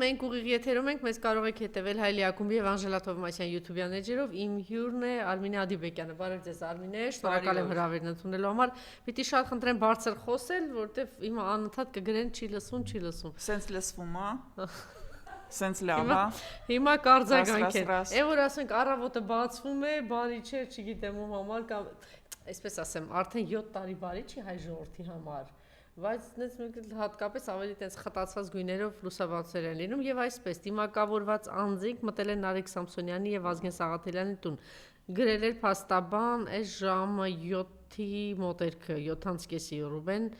Մենք ուղիղ եթերում ենք, մեզ կարող եք հետևել Հայլի Ակումբի եւ Անժելա Թովմասյան YouTube-յան էջերով։ Իմ հյուրն է Արմինե Ադիբեկյանը։ Բարև ձեզ Արմինե, շնորհակալ եմ հրավերն ընդունելու համար։ Պիտի շատ խնդրեմ բարձր խոսել, որովհետեւ հիմա անընդհատ կգրեն չի լսում։ Սենց լսվում է։ Սենց լավ է։ Հիմա կարձագանք է։ Որ ասենք առավոտը բացվում է, բարի չէ, չգիտեմ ում համար կամ այսպես ասեմ, արդեն 7 տարի բարի չի հայ ժողովրդի համար։ Բայց դες հատկապես ավելի տես խտացած գույներով լուսաբացեր են լինում եւ այսպես դիմակավորված անձինք մտել են Նարեկ Սամսոնյանի եւ Ազգեն Սաղաթելյանի տուն գրել էր փաստաբան այս ժամը 7-ի մոտերքը 7:30-ի Ռուբեն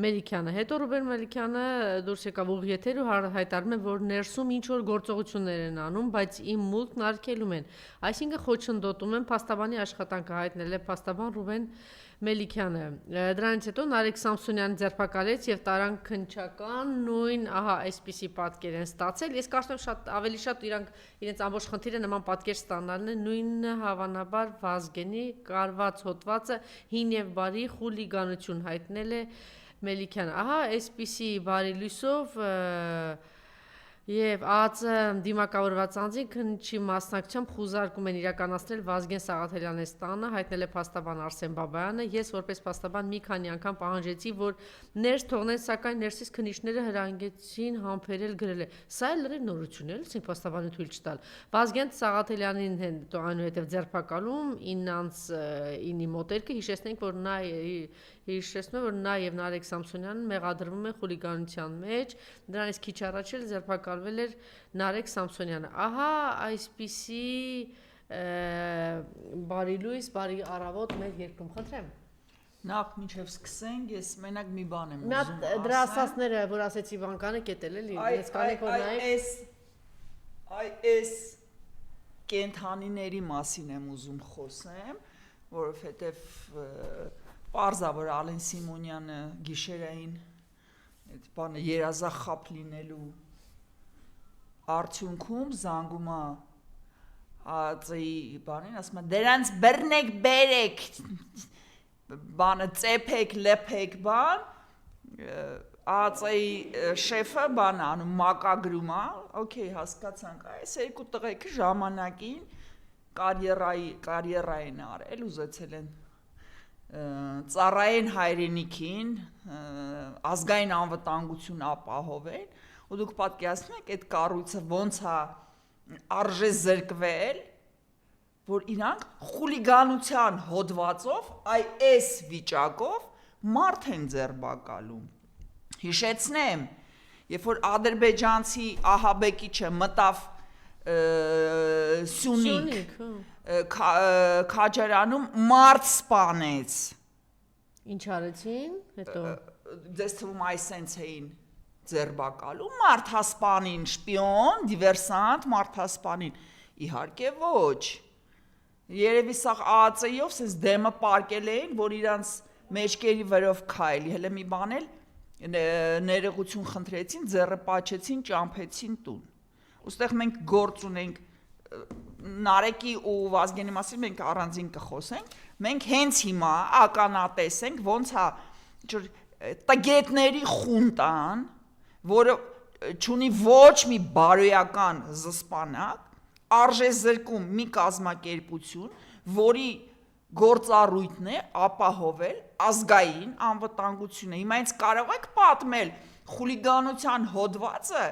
Մելիքյանը հետո Ռուբեն Մելիքյանը դուրս եկավ ուղիղ եթեր ու հայտարարում է որ ներսում ինչ որ գործողություններ են անում բայց իմ մուլքն արգելում են այսինքն խոչընդոտում են փաստաբանի աշխատանքը հայտնել է փաստաբան Ռուբեն Մելիքյանը դրանից հետո Նարեկ Սամսոնյանը ձերբակալեց եւ տարան քնչական նույն ահա այսպիսի պատկեր են ստացել ես կարծում եմ շատ ավելի շատ իրենց ամբողջ խնդիրը նման պատկեր ստանալն է նույնը հավանաբար Վազգենի կարված հոդվածը հին եւ բարի խուլիգանություն հայտնել է Մելիքյանը ահա այսպիսի բարի լույսով Եվ ԱԱԾ դիմակավորված անձին քննչի մասնակցությամբ խուզարկում են իրականացնել Վազգեն Սաղաթելյանի տանը, հայտնել է փաստաբան Արսեն Բաբայանը։ Ես որպես փաստաբան մի քանի անգամ պահանջեցի, որ ներս թողնեն, սակայն ներսից քննիչները հրանգեցին համբերել գրել է։ Սա էլ լրիվ նորություն է, լսենք փաստաբանը թույլ չտալ։ Վազգեն Սաղաթելյանին այնուհետև ձերբակալում 9-ի մոտերքը հիշեցնենք, որ նա եւ Նարեկ Սամսոնյանը մեղադրվում են խուլիգանության մեջ, դրանից քիչ առաջ էլ ձերբակալվել էր Նարեկ Սամսոնյանը։ Ահա այսպիսի բարի լույս, բարի առավոտ մեր երկրում, խնդրեմ։ Նախ մինչև սկսենք, ես մենակ մի բան եմ ուզում ասել։ Նա դրա ասածները, որ ասեցի բանկանը կետել էլի, ես կանեք որ նայեք։ Այս կենթանիների մասին եմ ուզում խոսեմ, որովհետև պարզա որ Ալեն Սիմոնյանը գիշերային այդ բանը երազախապ լինելու արդյունքում զանգում է ԱԱԾ-ի բանին, ասում է դրանց բռնեք բերեք բանը ծեփեք լեփեք բան ԱԱԾ-ի շեֆը բան անում մակագրում է, օքեյ հասկացանք, այս երկու տղեկը ժամանակին կարիերա են արել, ուզեցել են ծառայեն հայրենիքին, ազգային անվտանգություն ապահովեն, ու դուք պատկերացնում եք այդ կառույցը ոնց է արժե զրկվել, որ իրանք խուլիգանության հոդվածով այս վիճակով մարդ են ձերբակալում։ Հիշեցնեմ, երբ որ ադրբեջանցի ահաբեկիչը մտավ Սյունիք Քաջարանում մարդ սպանեց։ Ինչ արեցին հետո։ Ձեզ թվում այս սենց էին ձերբակալում մարդասպանին, շպիոն, դիվերսանտ մարդասպանին։ Իհարկե ոչ։ Երևի սա ԱԱԾ-ով սենց դեմը պարկել էին, որ իրանց մեջքերի վրով քայլի, հələ մի բան էլ ներողություն խնդրեցին, ձեռը պաչեցին, ճամփեցին տուն։ Ոստեղ մենք գործ ունենք Նարեկի ու Վազգենի մասին մենք առանձին կխոսենք, մենք հենց հիմա ականատես ենք, ոնց է տգետների խունտան, որը չունի ոչ մի բարոյական զսպանակ, արժե զրկում մի կազմակերպություն, որի գործառույթն է ապահովել ազգային անվտանգությունը։ Հիմա ինձ կարող եք պատմել խուլիգանության հոդվածը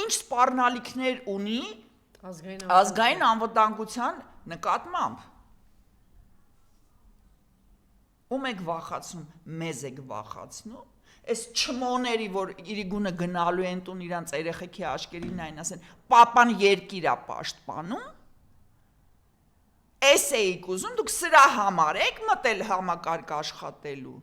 ինչ սպառնալիքներ ունի ազգային անվտանգության նկատմամբ։ Ում եք վախացնում, մեզ եք վախացնում, այս չմոների, որ իրիգունը գնալու են տուն իրանց երեխեքի աչքերին այն ասեն, պապան երկիր է պաշտպանում, էս էիք ուզում, դուք սրա համար եք մտել համակարգ աշխատելու։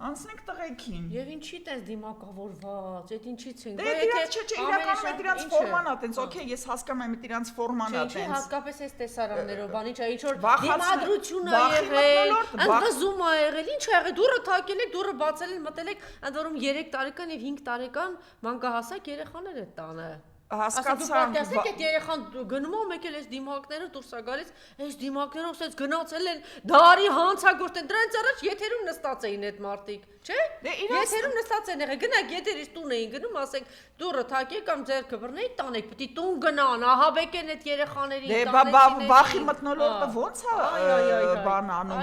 Անցնենք տղեկին։ Եվ ինչի տես դիմակավորված, այդ ինչից են։ Դե դրանց չէ, իրականում այդ իրանց ֆորման է տենց, օքեյ, ես հասկանում եմ այդ իրանց ֆորման է տենց։ Չէ, հատկապես այս տեսարաններով, բան ինչ է, ինչ որ դիմադրություն ա եղել, ընդվզում ա եղել, ինչ ա եղել, դուռը թակել եք, դուռը բացել են, մտել եք, ընդ որում 3 տարեկան եւ 5 տարեկան մանկահասակ երեխաներ այդ տանը։ հասկացանք ասեք այդ երեխան գնում է մեկ էլ այս դիմակները դուրս է գալիս այս դիմակներով ասես գնացել են դարի հանցագործ են դրանց առաջ եթերում նստած էին այդ մարդիկ չէ եթերում նստած են եղել գնաք եթերից տուն էին գնում ասենք դուրը թակեք կամ ձեռքը բռնեիք տանեք պիտի տուն գնան ահաբեկեն այդ երեխաներին վախի մթնոլորտը ոնց է բան անում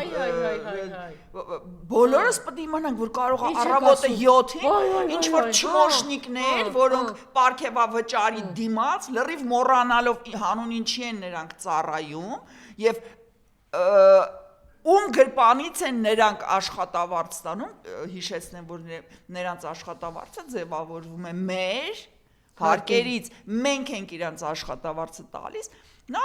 բոլորս պետք է իմանանք որ կարող է առավոտը 7-ին ինչ որ չմոշնիկներ որոնք պարգևավճարի դիմաց լրիվ մոռանալով հանուն ինչի են նրանք ծառայում եւ ում գրպանից են նրանք աշխատավարձ ստանում հիշեցնեմ որ նրանց աշխատավարձը ձևավորվում է մեր հարկերից մենք ենք իրանց աշխատավարձը տալիս նա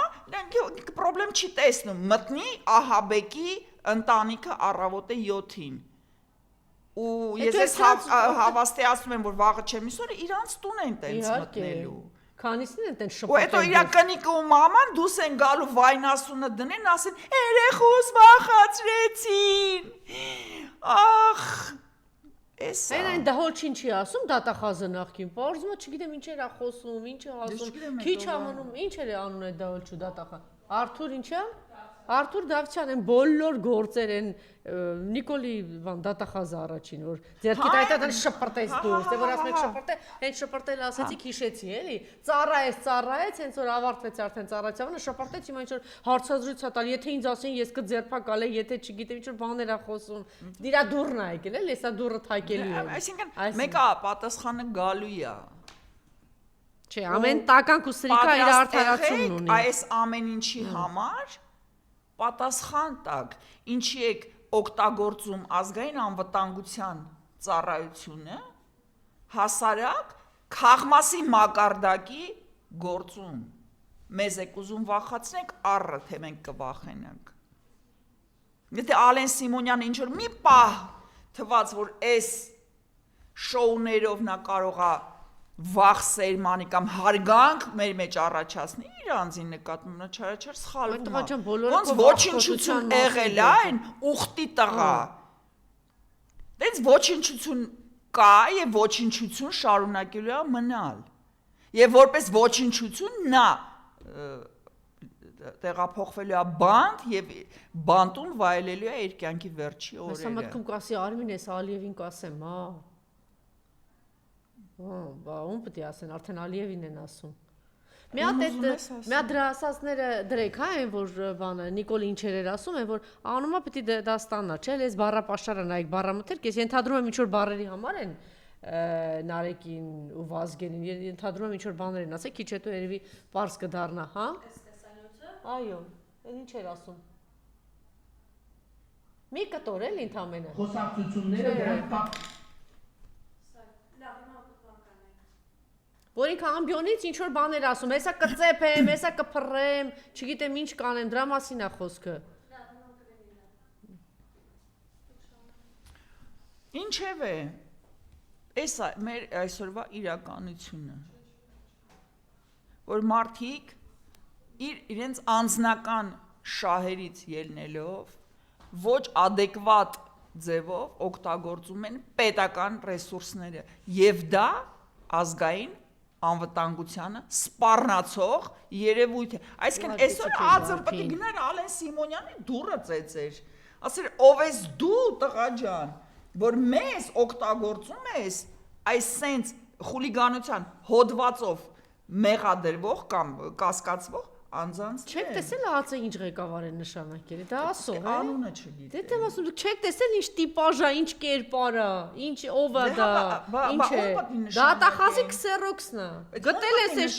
պրոբլեմ չի տեսնում մտնի ահաբեկի ընտանիքը առավոտը 7-ին ու ես հավաստիացնում եմ որ վաղը չեմ իսօրը իրանց տուն են տենց մտնելու Քանիսին են տեն շփոթել։ Ու հետո իր կնիկը ու մաման դուս են գալու վայնասունը դնեն, ասեն երեխուս վախացրեցին։ Ախ, էսա։ Այն դահոլ չի ասում դատախազը նախքին, պարզում է չգիտեմ ինչ էր խոսում, ինչ է ասում, քիչ ամնում, ինչ էր անուն այդ դահոլ չու դատախա։ Արթուր ինչ է։ Արթուր Դավթյան են բոլոր գործեր են Նիկոլի բան դատախազը առաջին որ ձերքիդ այդտեղ շփրտես դուրս դե որ ասում եք շփրտե հենց շփրտել ասեցիք հիշեցի էլի ծառայեց հենց որ ավարտվեց արդեն ծառայությունը շփրտեց հիմա ինչ որ հարցազրույց ա տալ եթե ինձ ասեն ես կձերբակալ եմ եթե չգիտեմ ինչ որ բաներ ա խոսում դիրա դուրն ա եկել էլի հեսա դուրը թակելու է այսինքն մեկը պատասխանը գալու է չէ ամեն տականք ու սրիկա իր արդարացումն ունի այս ամեն ինչի համար պատասխան տակ ինչի եք օգտագործում ազգային անվտանգության ծառայությունը հասարակ քաղմասի մակարդակի գործում մեզ եք ուզում վախացնեք առը թե մենք կվախենանք եթե Ալեն Սիմոնյանը ինչ որ մի պահ թված որ այս շոուներով նա կարող է վախ սերմանի կամ հարգանք մեր մեջ առաջացնի իր անձին նկատմամբ նա չարաչար սխալվում է ոնց ոչնչություն եղել է այն ուխտի տղա դենց ոչնչություն կա եւ ոչնչություն շարունակելու է մնալ եւ որպես ոչնչություն նա տեղափոխվելու է բանտ եւ բանտում վայելելու է իր կյանքի վերջի օրերը Հեսա մտքում կասի Արմին էս Ալիևին կասեմ հա Բա ում պետք է ասեն, արդեն Ալիևին են ասում։ Մի հատ դրա ասածները դրեք, հա, այն որ բանը Նիկոլի ինչեր էր ասում, այն որ անումա պետք է դա ստանա, չէ՞, ես բառապաշարը նայեք, բառամթերք, ես ենթադրում եմ ինչ որ բառերի համար են Նարեկին ու Վազգենին, ենթադրում եմ ինչ որ բաներ են ասել, քիչ հետո երևի պարզ կդառնա, հա։ Այո, այն ինչ էր ասում։ Մի կտոր էլ ընդամենը։ Խոսակցությունները դրանք Որ ինքը ամբյոնից ինչ որ բաներ ասում, հեսա կծեփեմ, հեսա կփռեմ, չգիտեմ ինչ կանեմ, դրա մասին է խոսքը։ Ինչև է։ Էսա մեր այսօրվա իրականությունը։ Որ մարդիկ իրենց անձնական շահերից ելնելով ոչ adekvat ձևով օգտագործում են պետական ռեսուրսները եւ դա ազգային անվտանգությանը սպառնացող երևույթ է։ Այսինքն այսօր ԱԾՄ պետք է գնար Ալեն Սիմոնյանի դուռը ծեծեր։ Ասեր ով ես դու տղա ջան, որ մեզ օգտագործում ես այս սենց խուլիգանության հոդվածով մեղադրվող կամ կասկածվող անձանց Չեք տեսել ԱԾ ինչ ղեկավար են նշանակել, դա ասող է։ Անունը չգիտեմ։ Դե դեմ ասում, չեք տեսել ինչ տիպաժ է, ինչ կերպար է, ինչ ով է դա, ինչ է։ Դատախազի քսերոքսն է։ Գտել ես այս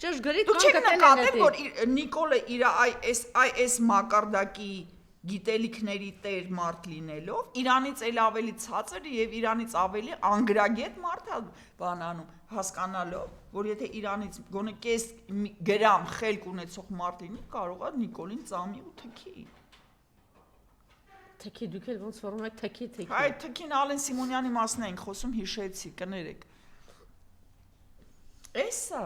ճշգրիտ կան գտել են։ Որ Նիկոլը իր այս մակարդակի գիտելիքների տեր մարդ լինելով, իրանից էլ ավելի ցածր եւ իրանից ավելի անգրագետ մարդ է բանանում, հասկանալով, որ եթե իրանից գոնե կես գրամ խելք ունեցող մարդ լինի, կարող է Նիկոլին ծամի ու թքի։ Թքի դուք էլ ոնց ֆորում եք թքի։ Այ թքին Ալեն Սիմոնյանի մասն ենք խոսում, հիշեցի, կներեք։ Էսա։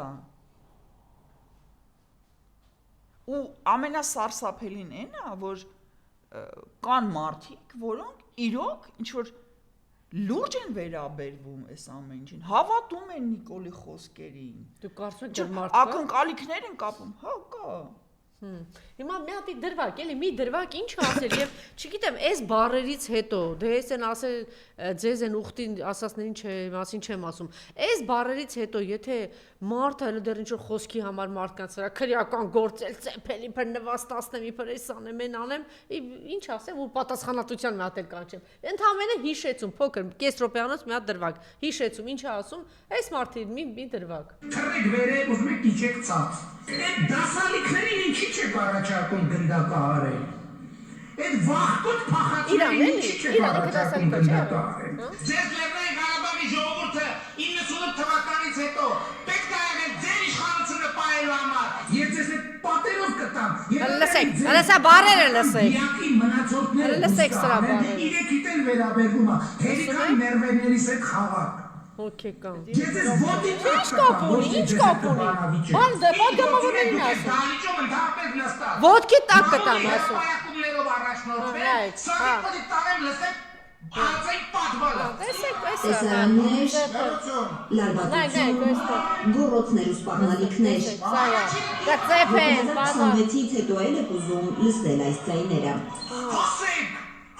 Ու ամենասարսափելին էն է, որ կան մարդիկ, որոնք իրոք ինչ որ լուրջ են վերաբերվում այս ամեն ինչին, հավատում են Նիկոլի խոսքերին։ Դու կարծում ես դեռ մարդ կա։ Ակնկալիքներ են կապում, հա կա։ Հիմա մի հատ դրվակ, էլի մի դրվակ ինչ ասել եւ չգիտեմ, այս բառերից հետո, դե ես են ասել ձեզ են ուխտին ասածներին մասին չեմ ասում։ Այս բառերից հետո, եթե մարդը հələ դեռ ինչ-որ խոսքի համար մարդկանց վրա քրեական գործել, ծեփել, իբր նվաստացնեմ, իբր էս անեմ, այն անեմ, ինչ ասեմ, ու պատասխանատվության մի հատ էլ կանչեմ։ Ընդհանրապես հիշեցում, փոքր, կես րոպեանոց մի հատ դրվակ։ Հիշեցում, ինչ ասում, այս մարդի մի դրվակ։ Թռեք վերև, ուզում եք իջեք ցած։ Այդ դասալիքներին ինչի՞ չեք առաջարկում գնդակահարել։ Այդ վախտոտ փախածներին ինչի՞ չեք առաջարկում գնդակահարել։ Ձեր Լեռնային Ղարաբաղի ժողովուրդը 98 թվականից հետո պետք է եղել ձեր իշխանությունը պահելու համար։ Ես ձեզ այդ պատերով կտամ։ Լսեք, հələ բառերը լսեք։ Դիակի մնացորդները լսեք սրա բառերը։ իրեք էլ վերաբերվում է։ Թերիկան ներվերներից հետ խաղակ։ Հոգեկան։ Ես ես ոդի Ինչ կապ ունի, ինչ կապ ունի։ Բան դե պատգամավորներին ասում։ Դալիճով ընդհանրապես նստած։ Ոտքի տակ կտամ ասում։ Պայակումներով առաջնորդվել։ Right, Սա պիտի տարեմ լսեք Ածային պատվալը։ Տեսեք, այս Տեսարաններ, լարվածություն, գոռոցներ ու սպառնալիքներ։ Կծեփեն, բադա։ 26-ից հետո էլ եք ուզում լսել այս ձայները։ Հասեք,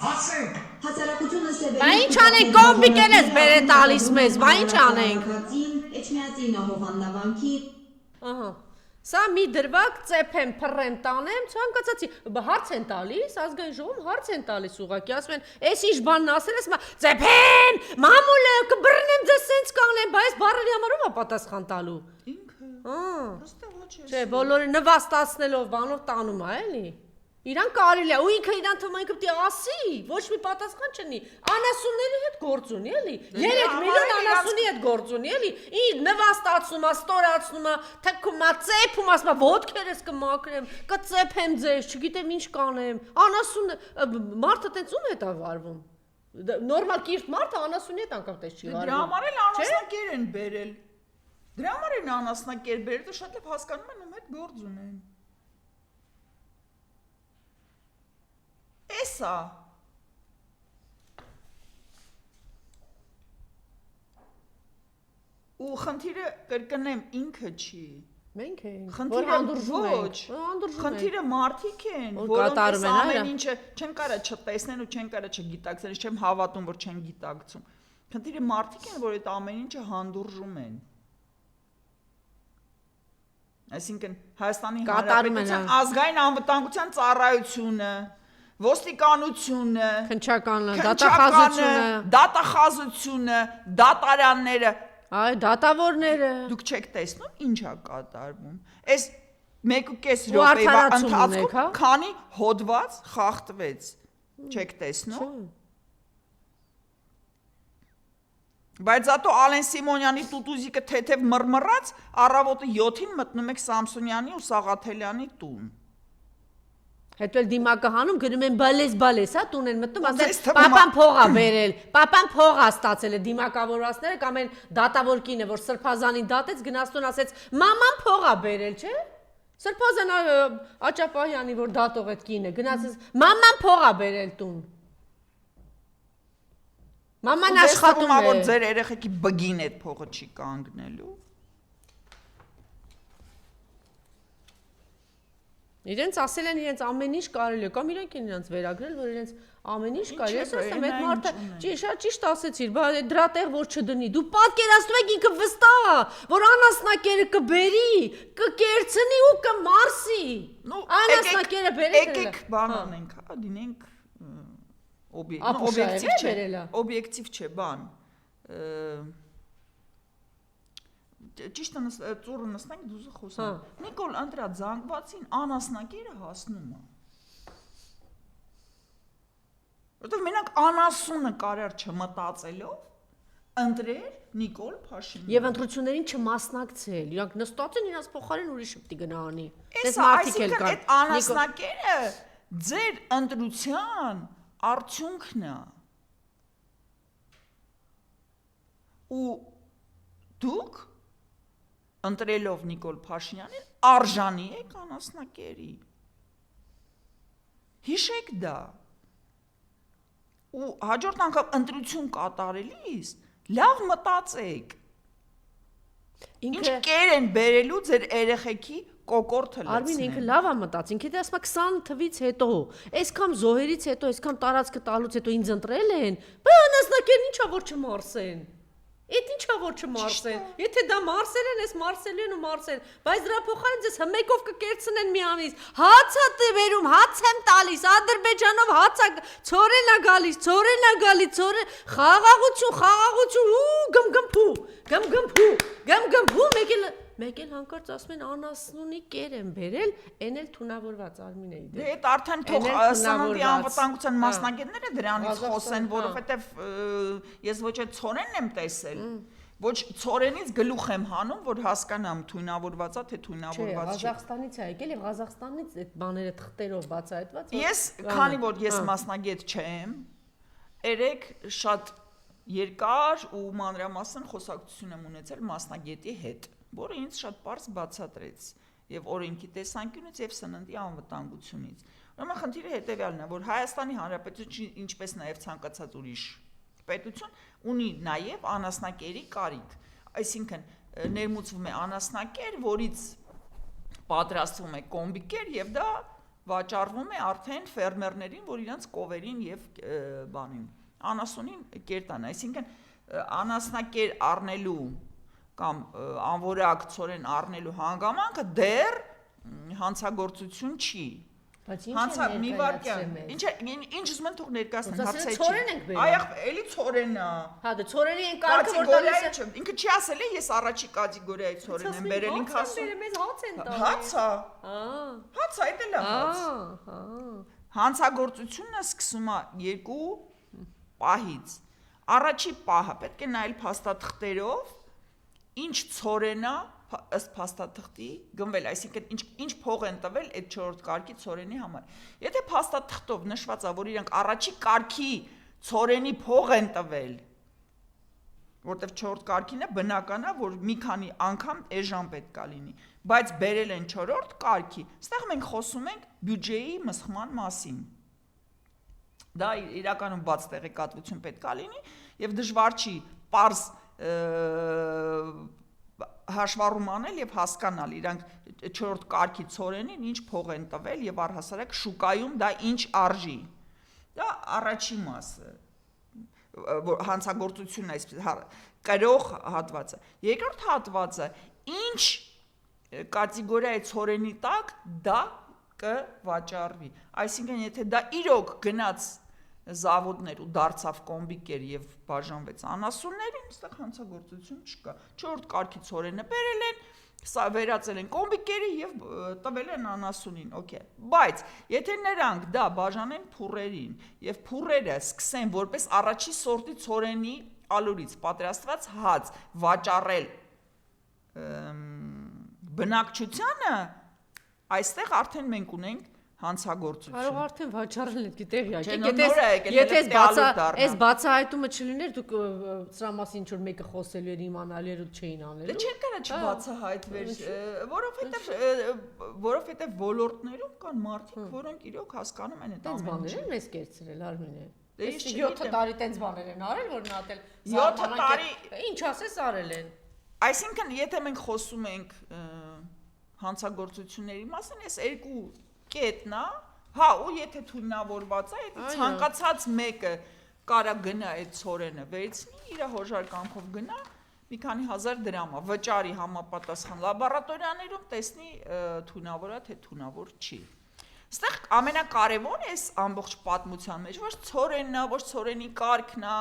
հասեք։ Հասարակությունը սեվերի։ Բա ինչ անենք, կոմպիկել ես բերե տալիս մեզ, բա ինչ անենք։ Էջմիածին Հովաննավանքի։ Ահա։ Սա մի դրվակ ծեփեմ, փռեմ, տանեմ, ցանկացածի հարց են տալիս, ազգային ժողովում հարց են տալիս ուղղակի, ասում են, «Էս ինչ բանն ասել ես, ծեփեն, մամուլը կբռնեմ ձեզ սենց կանեմ», բա այս բառերի համար ո՞վ է պատասխան տալու։ Ինքը։ Ահա։ Ոստեղ ոչ Չէ, բոլորը նվաստացնելով բանով տանում է, էլի։ Իրան կարելի է, ու ինքը իրան թվում է ինքը պիտի ասի, ոչ մի պատասխան չունի։ Անասունների հետ գործ ունի, էլի։ 3 միլիոն անասունի հետ գործ ունի, էլի։ Իր նվաստացում է, ստորացնում է, թքում է, ծեփում, ասում է, ոտքերս կմաքրեմ, կծեփեմ ձեզ, չգիտեմ ինչ կանեմ։ Անասուն մարդը տենց ում հետ է վարվում։ Նորմալ կիրթ մարդը անասունի հետ անգամ տես չի վարվում։ Դրա համար էլ անասնակեր են բերել։ Դրա համար են անասնակեր բերել, դու շատ լավ հասկանում են ում հետ գործ ունեն։ Էսա ու խնդիրը կրկնեմ ինքը չի։ Մենք ենք, Խնդիրը ոչ, խնդիրը մարդիկ են, որոնք այս ամեն ինչը չեն կարա չտեսնեն ու չեն կարա չգիտակցեն, ես չեմ հավատում, որ չեն գիտակցում։ Խնդիրը մարդիկ են, որ այդ ամեն ինչը հանդուրժում են։ Այսինքն Հայաստանի Հանրապետության ազգային անվտանգության ծառայությունը, ոստիկանությունը, քնչականը, դատախազությունը, դատարանները, այ դատավորները դուք չեք տեսնում ինչա կատարվում։ Այս 1.5 րոպեվա ընթացքում քանի հոդված խախտվեց։ Չեք տեսնում։ Բայց ատո Ալեն Սիմոնյանի տուտուզիկը թեթև մռմռած առավոտը 7-ին մտնում եք Սամսոնյանի ու Սաղաթելյանի տուն։ Հետո էլ դիմակը հանում գնում են բալես, հա, տուն են մտնում, ասել պապան փող ա բերել, պապան փող ա ստացել է դիմակավորվածները կամ այն դատավոր կինը, որ Սրբազանին դատեց, գնաց տուն ասեց մաման փող ա բերել, չէ՞։ Սրբազան Աճապահյանի որ դատող այդ կինը գնացեց մաման փող ա բերել տուն։ Մաման աշխատում է։ Որ ձեր երեխեքի բգին այդ փողը չի կանգնելու։ Իրենց ասել են իրենց ամեն ինչ կարելի է, կամ իրենք են իրենց վերագրել, որ իրենց ամեն ինչ կարելի է, ասեմ այդ մարդը ճիշտ ասեցիր, բա դրա տեղ որ չդնի, դու պատկերացնում եք ինքը վստահ է, որ անասնակերը կբերի, կկերցնի ու կմարսի։ Անասնակերը բերել։ Եկեք բան անենք, հա, դինենք օբյեկտիվ չէ, բան։ Ճիշտ ծուրը նստենք դուզը խոսանք։ Նիկոլ ընտրա զանգվածին անասնակերը հասնում է։ Որտեվ մենակ անասունը կարար չմտածելով ընտրեր Նիկոլ Փաշինյան։ Եվ ընտրություններին չմասնակցել։ Իրանք նստած են իրաց փոխարեն ուրիշը պիտի գնա անի։ Այս մարդիկ էլ կան։ Այդ անասնակերը ձեր ընտրության արդյունքն է։ Ու դուք ընտրելով Նիկոլ Փաշինյանին արժանի եք անասնակերի։ Հիշեք դա։ ու հաջորդ անգամ ընտրություն կատարելիս լավ մտածեք։ Ինչ կեր են բերելու ձեր երեխեքի կոկորտը լցնել։ Արմին ինքը լավ է մտածին, եթե ասма 20 թվից հետո, այսքան զոհերից հետո, այսքան տարածքը տալուց հետո ինձ ընտրել են, բա անասնակերն ինչա որ չմարսեն։ Էդ ինչա որ չմարսեն։ Եթե դա մարսել են, էս մարսել են ու մարսել, բայց դրա փոխարեն ձեզ հմեկով կկերցնեն մի ամիս։ Հաց է վերում, հաց եմ տալիս, Ադրբեջանով հաց է, ցորեն է գալիս, ցորեն է գալիս, ցորեն խաղաղություն, ու գմգմփու, մեկ էլ հանկարծ ասում են անասնունի կեր են բերել, այն էլ թունավորված Արմինեի դե։ Դե այդ արդեն թող սննդի անվտանգության մասնագետները դրանից խոսեն, որովհետև ես ոչ այդ ցորենն եմ տեսել, ոչ ցորենից գլուխ եմ հանում, որ հասկանամ թունավորվածա թե թունավորված չի։ Ղազախստանից է եկել եւ Ղազախստանից այդ բաները թղթերով բացահայտված։ Ես, քանի որ ես մասնագետ չեմ, երեք շատ երկար ու մանրամասն խոսակցություն եմ ունեցել մասնագետի հետ, որը ինձ շատ པարզ բացատրեց եւ օրենքի տեսանկյունից եւ սննդի անվտանգությունից։ Ուրեմն խնդիրը հետեւյալն է, որ Հայաստանի Հանրապետությունը, ինչպես նաեւ ցանկացած ուրիշ պետություն, ունի նաեւ անասնակերի կարիք, այսինքն ներմուծվում է անասնակեր, որից պատրաստվում է կոմբիկեր եւ դա վաճառվում է արդեն ֆերմերներին, որ իրենց կովերին եւ բանին անասունին կերտան, այսինքն անասնակեր առնելու կամ անորակ ցորեն առնելու հանգամանքը դեռ հանցագործություն չի։ Բայց ինչ է մի վարքյան։ Ինչ ուզում են թող ներկայացնեն հարցեր չի։ Այ էլի ցորենն է։ Հա դա ցորենի են կարգը որ տալիս է։ Ինքը չի ասել է ես առաջի կատեգորիայի ցորեն եմ բերել ինքը ասում։ Մեզ հաց են տալիս։ Հացա։ Հացա, դա էլ է հաց։ Հանցագործությունը սկսում է երկու պահից։ Առաջի պահը պետք է նայել փաստաթղթերով, ինչ ցորենա ըստ փաստաթղթի գնվել, այսինքն ինչ փող են տվել այդ 4-րդ կարգի ցորենի համար։ Եթե փաստաթղթով նշված է, որ իրանք առաջի կարգի ցորենի փող են տվել, որտեվ 4-րդ կարգին է բնական է, որ մի քանի անգամ էժան պետք է լինի, բայց բերել են 4-րդ կարգի, այստեղ մենք խոսում ենք բյուջեի մսխման մասին։ Դա իրականում բաց տեղեկատվություն պետք է լինի եւ դժվար չի པարզ հաշվառում անել եւ հասկանալ իրանք 4-րդ կարգի ցորենին ինչ փող են տվել եւ առհասարակ շուկայում դա ինչ արժի։ Դա առաջին մասը, որ հանցագործությունն է այսպես կրող հատվածը։ Երկրորդ հատվածը ինչ կատեգորիայի ցորենի տակ դա կվաճառվի։ Այսինքն եթե դա իրոք գնաց զավոդներ ու դարձավ կոմբիկեր եւ բաժանվեց անասուններին, այստեղ հանցագործություն չկա։ 4-րդ կարգի ցորենը բերել են, սա վերածել են կոմբիկերի եւ տվել են անասունին, օքեյ։ Բայց եթե նրանք դա բաժանեն փուրերին եւ փուրերը սկսեն որպես առաջի սորտի ցորենի ալուրից պատրաստված հաց վաճառել բնակչությանը, այստեղ արդեն մենք ունենք հանցագործություն։ Կարող արդեն վաճառել են տեղյակ։ Եթե այս բացահայտումը չլիներ, դուք սրա մասին ինչ որ մեկը խոսելու էր, իմանալու էր ու չէին անելու։ Դե չեն կարա չբացահայտվեր, որովհետև ոլորտներում կան մարդիկ, որոնք իրոք հասկանում են այդ ամենը։ Տենց բաներ են մեզ կերցրել Արմինե։ Դե ես 7 տարի տենց բաներ են արել, որ նա դել 7 տարի ինչ ասես արել են։ Այսինքն եթե մենք խոսում ենք հանցագործությունների մասին, այս երկու կետն է, հա, ու եթե թույնավորված է, եթե ցանկացած մեկը կարա գնա այդ ցորենը վերցնի, իր հոժարկանքով գնա, մի քանի հազար դրամ է, վճարի համապատասխան լաբորատորիաներում տեսնի թույնավորա թե թույնավոր չի։ Այստեղ ամենակարևորը էս ամբողջ պատմության մեջ ոչ ցորենն է, ոչ ցորենի կարգն է,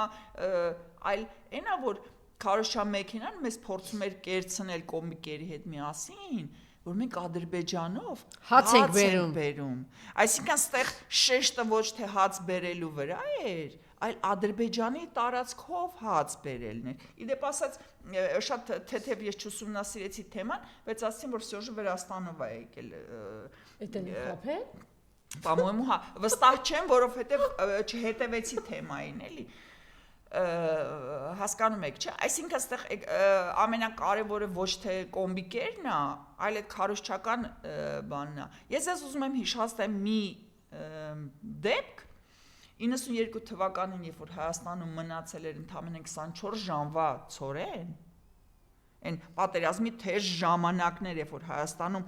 այլ այն է, որ քարոշչա մեքենան մեզ փորձում էր կերցնել կոմիկերի հետ միասին, որ մենք Ադրբեջանով հաց ենք բերում։ Այսինքն այստեղ շեշտը ոչ թե հաց բերելու վրա էր, այլ Ադրբեջանի տարածքով հաց բերելն էր։ Իդեպ ասած շատ թեթև ես չուսումնասիրեցի թեման, բայց ասեցին, որ Սյոժը Վրաստանով է եկել։ Էդ են խափել։ По-моему, հա, վստահ չեմ, որովհետև չհետևեցի թեմային, էլի։ Հասկանում եք, չէ՞, այսինքն այստեղ ամենակարևորը ոչ թե կոմբիկերն է, այլ այդ քարոզչական բանն է։ Ես ուզում եմ հիշեցնել մի դեպք, 92 թվականին, երբ որ Հայաստանում մնացել էր ընդամենը 24 ժամվա ցորեն, այն պատերազմի թեժ ժամանակներ, երբ որ Հայաստանում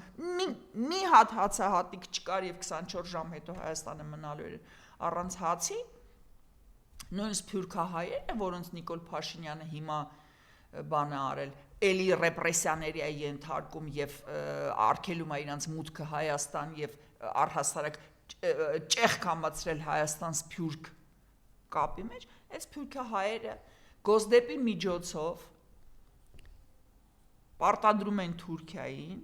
մի հատ հացահատիկ չկար եւ 24 ժամ հետո Հայաստանը մնալու էր առանց հացի, նույն սփյուռքահայերը, որոնց Նիկոլ Փաշինյանը հիմա բանը արել, էլի ռեպրեսիաների է ենթարկում եւ արգելում է իրանց մուտքը Հայաստան եւ առհասարակ ճեղք համացրել Հայաստան սփյուռք կապի մեջ, այս սփյուռքահայերը գոսդեպի միջոցով պարտադրում են Թուրքիային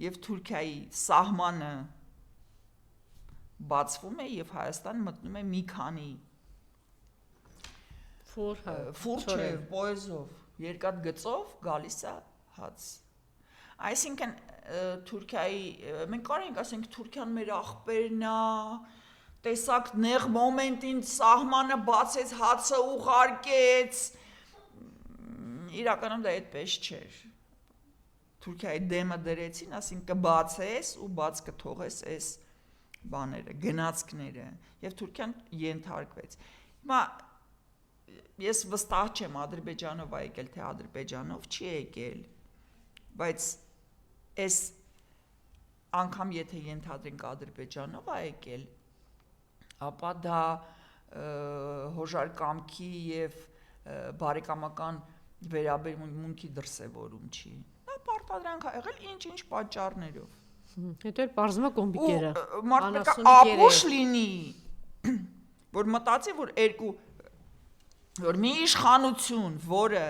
եւ Թուրքիայի սահմանը բացվում է եւ Հայաստան մտնում է մի քանի ֆուրչը պոեզով, երկաթ գծով գալիս է հաց։ Այսինքն Թուրքիայի մենք կարող ենք ասենք Թուրքիան մեր աղբերն է, տեսակ նեղ մոմենտին սահմանը բացեց, հացը ուղարկեց։ Իրականում դա այդպես չէր։ Թուրքիայի դեմը դրեցին, ասին կբացես ու բաց կթողես այս բաները, գնացքները, եւ Թուրքիան ենթարկվեց։ Հիմա ես վստահ չեմ Ադրբեջանով է եկել, թե Ադրբեջանով չի եկել, բայց այս անգամ եթե ենթադրենք Ադրբեջանով է եկել, ապա դա հոժարկամքի եւ բարեկամական վերաբերմունքի դրսևորում չի։ Դա պարտադրանք է եղել ինչ-ինչ պատճառներով։ Հետո էլ բարձմա կոմբիկերը։ Մարդը ապուշ լինի, որ մտածի, որ մի իշխանություն, որը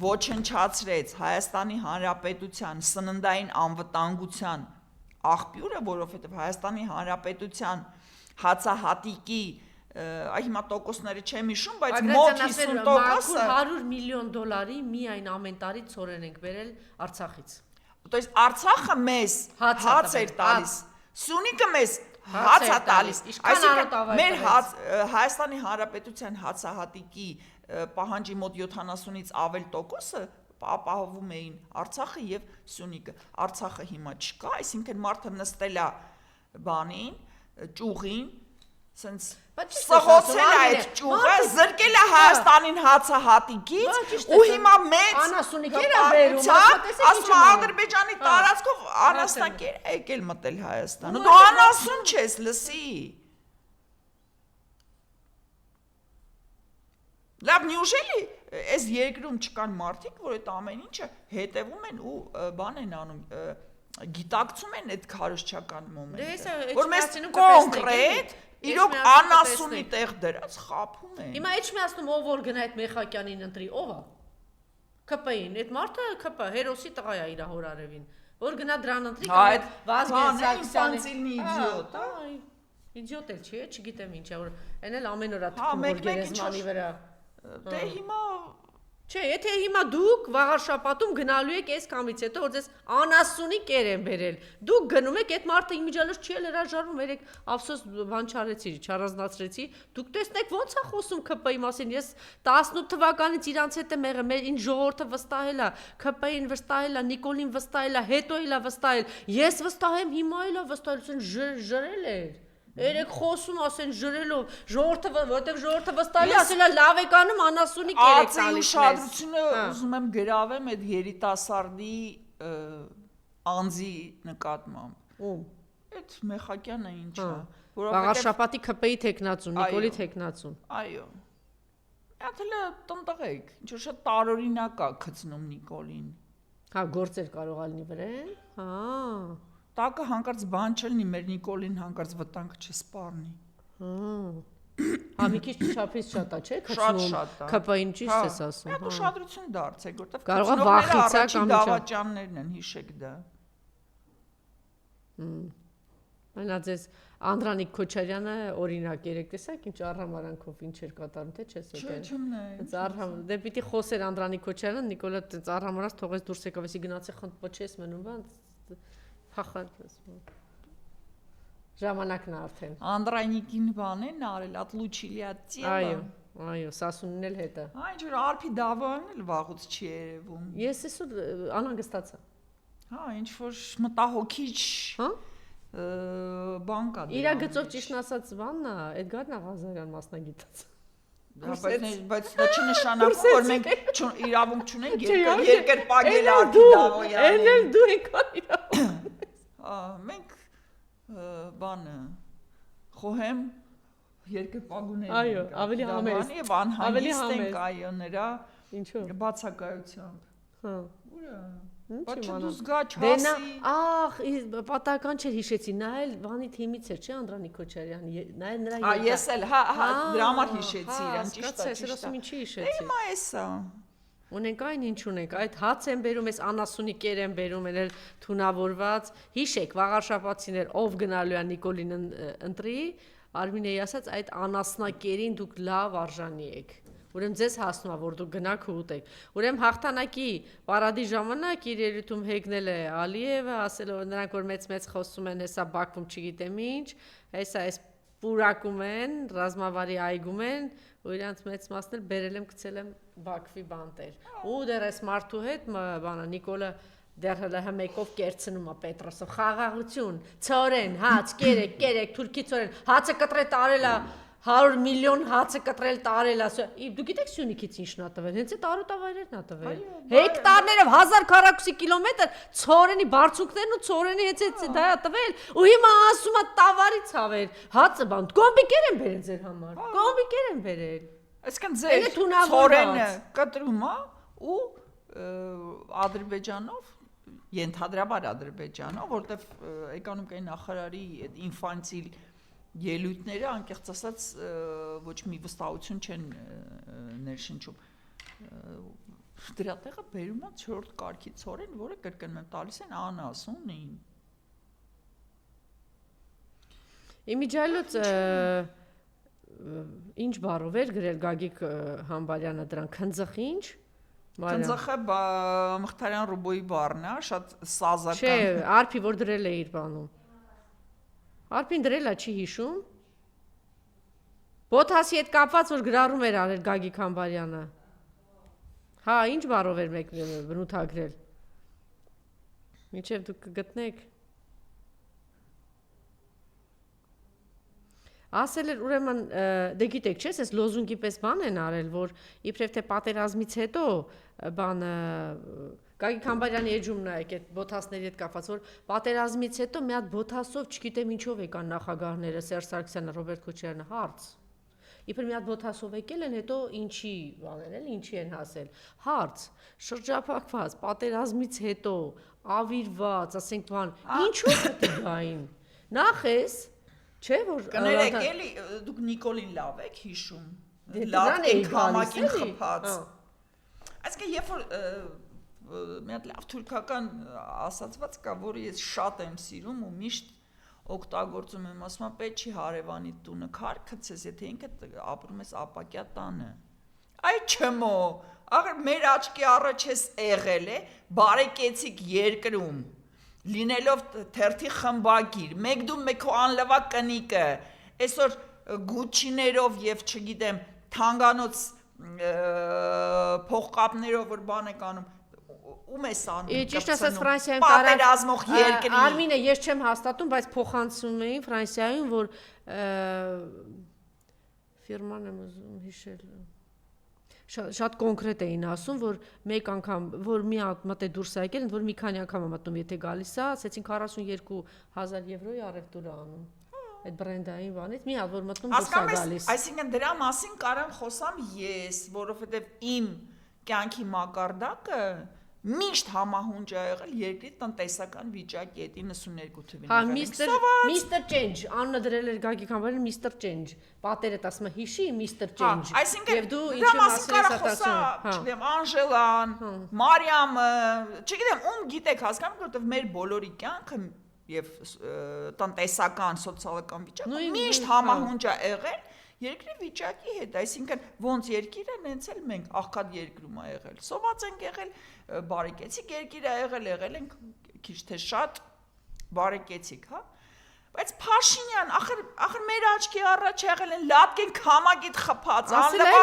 ոչնչացրեց Հայաստանի Հանրապետության սննդային անվտանգության աղբյուրը, որովհետև Հայաստանի Հանրապետության հացահատիկի հիմա տոկոսները չեմ հիշում, բայց մոտ 50%-ը $100 միլիոն միայն ամեն տարի ցորեն ենք բերել Արցախից։ То есть Արցախը մեզ հաց էր տալիս, Սյունիքը մեզ հաց է տալիս, այսինքն մեր Հայաստանի Հանրապետության հացահատիկի պահանջի մոտ 70-ից ավել տոկոսը ապահովում էին Արցախը եւ Սյունիքը։ Արցախը հիմա չկա, այսինքն մարդը նստել է բանին, ճյուղին, սենց սղոցել է այդ ճյուղը, զրկել է Հայաստանին հացահատիկից ու հիմա մեծ ասում Ադրբեջանի տարածքով անասնակեր է եկել մտել Հայաստան։ Դու անասուն չես, լսի։ Լավ, նյուժելի այս երկրում չկան մարդիկ, որ այդ ամեն ինչը հետևում են ու բան են անում, գիտակցում են այդ քարոզչական մոմենտը, որ մեզ կոնկրետ իրոք անասունի տեղ դրած խափում են։ Հիմա Էջմիածնում ով որ գնա այդ Մեխակյանին ընտրի, ով է։ ԿՊ-ին, այդ մարդը ԿՊ հերոսի տղա է իր հոր արևին, որ գնա դրան ընտրի կամ Վազգեն Սարգսյանի իդիոտ, իդիոտ էլ չի, չգիտեմ ինչ է, որ այն էլ ամեն օր է թվում որ գերեզմանի վրա։ Դե հիմա Չէ, եթե հիմա դուք վաղար շաբաթում գնալու եք այս կամից հետո որ ձեզ անասունի կեր են բերել, դուք գնում եք, այդ մարդը իմիջիալոց չի էլ հրաժարվում, երեք ափսոս բան չարեցի, չառանձնացրեցի, դուք տեսնեք ոնց է խոսում ԿՊ-ի մասին, ես 18 թվականից իրանց հետ եմ եղել, մեր ինչ ժողովուրդը վստահել է, ԿՊ-ին վստահել է, Նիկոլին վստահել է, հետո էլ է վստահել, ես վստահեմ, հիմա էլ է վստահել, ժրել էր։ Երեք խոսում ասեն ժրելով, ժողովուրդը, որտեղ ժողովուրդը վստահելի ասել է լավ եք անում անասունի կերեք տալիս։ Ածի ուշադրությունը ուզում եմ գրավեմ այդ երիտասարդի անձի նկատմամբ։ Այդ Մեխակյանը ինչ է, Վաղարշապատի ԿՊ-ի թեկնածուն, Նիկոլի թեկնածուն։ Այո։ Աթելը տնտղեք, ինչ որ շատ տարօրինակ է գցնում Նիկոլին։ Հա, գործեր կարող է լինի վրան։ Հա։ Տակը հանկարծ բան չլինի, մեր Նիկոլին հանկարծ վտանգ չսպառնի։ Հա, մի քիչ չափից շատ է, չէ՞, քցնում ԿՊ-ին ճիշտ ես ասում։ Հա, ուշադրություն դարձեք, որտեվ կարող է վախից է կամ դավաճաններն են, հիշեք դա։ Այնա ձեզ Անդրանիկ Քոչարյանը օրինակ երեք տեսակ ինչ առհամարանքով ինչ էր կատարում, թե չես եկել։ Չեմ նայել։ Դե պիտի խոսեր Անդրանիկ Քոչարյանը, Նիկոլը առհամարած թողեց դուրս եկավ, էսի գնացի խնդրում ոչես մնում, բան փախած ժամանակն է արդեն։ Անդրանիկին բան են արել, ատլուչիլիացիա։ Այո, Սասունին էլ հետը։ Հա, ինչ որ Արփի Դավոյանն էլ վաղուց չի երևում։ Ես այսօր անհանգստացա։ Հա, ինչ որ մտահոգիչ։ Հա։ բան կա։ Իրա գծով ճիշտն ասած բանն է, Էդգար Նաղազարյան մասնագիտաց։ Բայց դա չնշանակում որ մենք իրավունք չունենք երկրպագել Արտի Դավոյանի։ Էն էլ դու եկան իրավունք։ Մենք բանը խոհեմ երկրպագուներ ենք։ Այո, ավելի համեստ։ Եվ անհանգիստ ենք այո նրա Ինչու՞։ Բացակայությամբ։ Հա։ Ուրա։ Ինչ Բայց իմանամ։ դու զգաչ Դենա, հասի։ պատահական չէր հիշեցի, նա էլ բանի թիմից էր, չէ՞ Անդրանիկ Քոչարյանի, նա էլ նրա Ես էլ, հա, դրա համար հիշեցի իրան, ճիշտ է, ճիշտ է։ Ասում ինչի հիշեցի։ Հիմա էսա։ Ունենք այն ինչ ունենք, այդ հաց են բերում, այս անասունիկեր են բերում, էլ թունավորված։ Հիշեք, վաղարշաբաթիներ ով գնալու է Նիկոլին ընտրի, Արմինեի ասած այդ անասնակերին դուք լավ արժանի եք։ Ուրեմն ձեզ հասնում է որ դուք գնաք ու ուտեք։ Ուրեմն հաղթանակի պարադի ժամանակ իր երիտում հեգնել է Ալիևը, ասելով նրանք որ մեծ խոսում են, հեսա Բաքվում չգիտեմ ինչ, հեսա այս պուրակում են, ռազմավարի այգում են, ու իրանց մեծ մասն էլ բերել եմ գցել եմ Բաքվի բանտեր։ Ու դեռ այս մարդու հետ բանը Նիկոլը դեռ հələ հմեկով կերցնում է Պետրոսով խաղաղություն, ծորեն, հաց, կերեք, թուրքի ծորեն, հացը կտրել տարել է 100 միլիոն հացը կտրել տարել է։ Դու գիտեք Սյունիքից ինչն է տվել, հենց այդ արոտավայրերն է տվել։ Հեկտարներով 1000 քառակուսի կիլոմետր ծորենի բարձունքներն ու ծորենի հենց դա է տվել։ Ու հիմա ասում է տավարի ցավեր, հացը բան, կոմբիկեր են բերել ձեր համար։ Կոմբիկեր են բերել։ Այսինքն ձեր ծորենը կտրում է ու Ադրբեջանով ենթադրաբար Ադրբեջանով, որտեվ էկոնոմիկայի նախարարի այդ ինֆանտիլ ելույթները անկեղծ ասած ոչ մի վստահություն չեն ներշնչում։ Դրա տեղը բերում է 4-րդ կարգի ծորեն, որը կրկնում եմ տալիս են անասունին։ Իմիջայլոց ինչ բառով էր գրել Գագիկ Համբարյանը դրան քնձխ ինչ։ Քնձխը Մխիթարյան Ռուբոյի բառն է, շատ սազական։ Չէ, Արփի որ դրել է իր բանում։ Արփին դրել է, չի հիշում։ Բոթասի հետ կապված որ գրառում էր արել Գագիկ Համբարյանը։ Հա, ինչ բառով էր մեկ բնութագրել։ Մինչև դուք կգտնեք։ Ասել էր ուրեմն դե գիտեք, չէ՞, այս լոզունգի պես բան են արել, որ իբրև թե պատերազմից հետո բանը Գագիկ Համբարյանի էջումն է այդ բոթասների հետ կապված, որ պատերազմից հետո մի հատ բոթասով, չգիտեմ ինչով եկան նախագահները Սերժ Սարգսյանը, Ռոբերտ Քոչարյանը, հարց։ Իբր մի հատ բոթասով եկել են, հետո ինչի բաներ էլ, ինչի են հասել։ Հարց, շրջափակված, պատերազմից հետո ավիրված, ասենք բան, ինչու՞ պետք է գային։ Նախ էս չէ որ կներեք էլի դուք Նիկոլին լավ եք հիշում։ Լավ եք համակին խփած։ Այսինքն երբ որ մի հատ լավ թուրքական ասացված կա, որը ես շատ եմ սիրում ու միշտ օգտագործում եմ, ասում եմ պետք չի հարևանի տունը քար գցես, եթե ինքդ ապրում ես ապակյա տանը։ Այ չմո, աղր մեր աչքի առաջ ես եղել է բարեկեցիկ երկրում լինելով թերթի խմբագիր, մեկ դու մեկ քո անլվակ կնիկը, այսօր գուչիներով եւ չգիտեմ թանգանոց փողկապներով որ բան եք անում, ում ես անում։ Ճիշտ ասած Ֆրանսիայում պատերազմող երկրի։ Արմինե, ես չեմ հաստատում, բայց փոխանցում էին Ֆրանսիայում, որ ֆիրման եմ ուզում հիշել։ Շատ կոնկրետ էին ասում, որ մեկ անգամ, որ մի հատ մտե դուրս է եկել, որ մի քանի անգամ մտնում, եթե գալիս է, ասեցին 42,000 եվրոյի առևտուր է անում։ Այդ բրենդային բանից մի հատ որ մտնում դուրս է գալիս։ Այսինքն դրա մասին կարամ խոսամ ես, որովհետև իմ կյանքի մակարդակը միշտ համահունչ է եղել երկրի տնտեսական վիճակի հետ 92 թվականին։ Հա, Mr. Change, անունը դրել էր Գագիկ Համբարյանը Mr. Change։ Պատերդ ասում է հիշի Mr. Change։ Եվ դու ինչ մասի ասում, չգիտեմ, Անժելան, Մարիամը, չգիտեմ, ում գիտեք հասկանում, որովհետև մեր բոլորի կյանքը եւ տնտեսական, սոցիալական վիճակը միշտ համահունչ է եղել երկրի վիճակի հետ, այսինքն ոնց երկիր է, նենց էլ մենք աղքատ երկրում է եղել, սոված ենք եղել, բարեկեցիկ երկիր է եղել ենք քիչ թե շատ բարեկեցիկ, հա, բայց Փաշինյան, ախր մեր աչքի առաջ եղել են լատկեն քամագիտ խփած, անլավա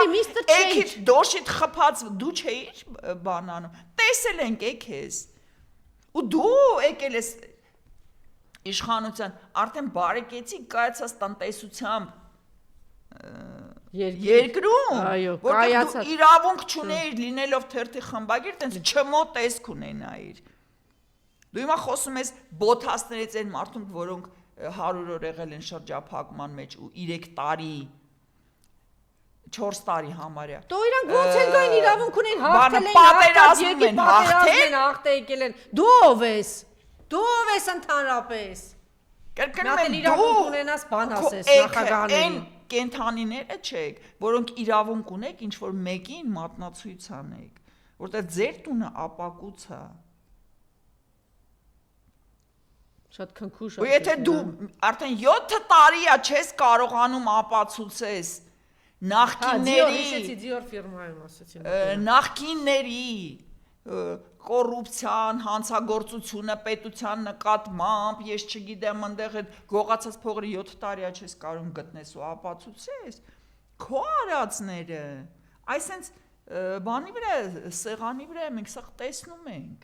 էքիդ դոշիտ խփած, դու չէիր բանանում, տեսել ենք քեզ, ու դու եկել ես իշխանության արդեն բարեկեցիկ կայացած տնտեսությամբ երկրում, որտեղ դու իրավունք չունեիր լինելով թերթի խմբագիր, տենց չմոտեսք ունենայիր։ Դու հիմա խոսում ես բոթասներից այն մարդուն, որոնք 100 օր եղել են շրջափակման մեջ ու 3 տարի 4 տարի համարյա։ Դու իրանք ոնց են գային իրավունք ունեն հաղթել են, պատերազմ են հաղթել են, դու ով ես ընդհանրապես։ Կրկնում եմ իրավունք ունենաս բան ասես նախագահներին։ Կենթանիները չեք, որոնք իրավունք ունեք ինչ որ մեկին մատնացույց անեք, որտեղ ձեր տունը ապակուց է։ Շատ քնքուշ է։ Ու եթե դու արդեն 7 տարի է չես կարողանում ապացուցես նախկինների կոռուպցիան, հանցագործությունը պետության նկատմամբ, ես չգիտեմ, այնտեղ այդ գողացած փողերը 7 տարի է չես կարող գտնես ու ապացուցես, քո արածները, այսինքն բանի վրա, սեղանի վրա մենք սա տեսնում ենք,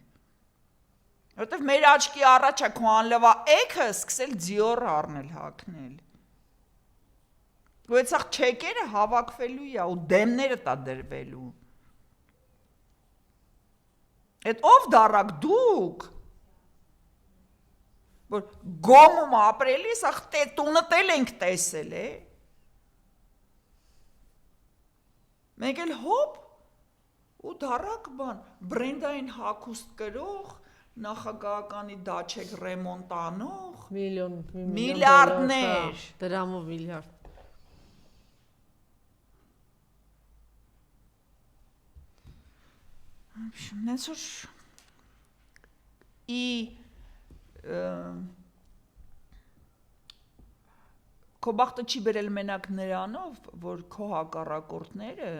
որտեղ մեր աչքի առաջ է քո անլվա էքը սկսել ձիոր առնել հագնել, ու այդ սա չեկերը հավաքվելու է ու դեմները տա դրվելու, Այդ ով դարակ դուք, որ գոմում ապրելիս, տունը տել ենք տեսել, մենք էլ հոպ ու դարակ բան, բրենդային հագուստ կրող, նախագահականի դաչեք ռեմոնտ անող, միլիարդներ, դրամով միլիարդ, Նենց որ քո բախտը չի բերել մենակ նրանով, որ քո հակառակորդները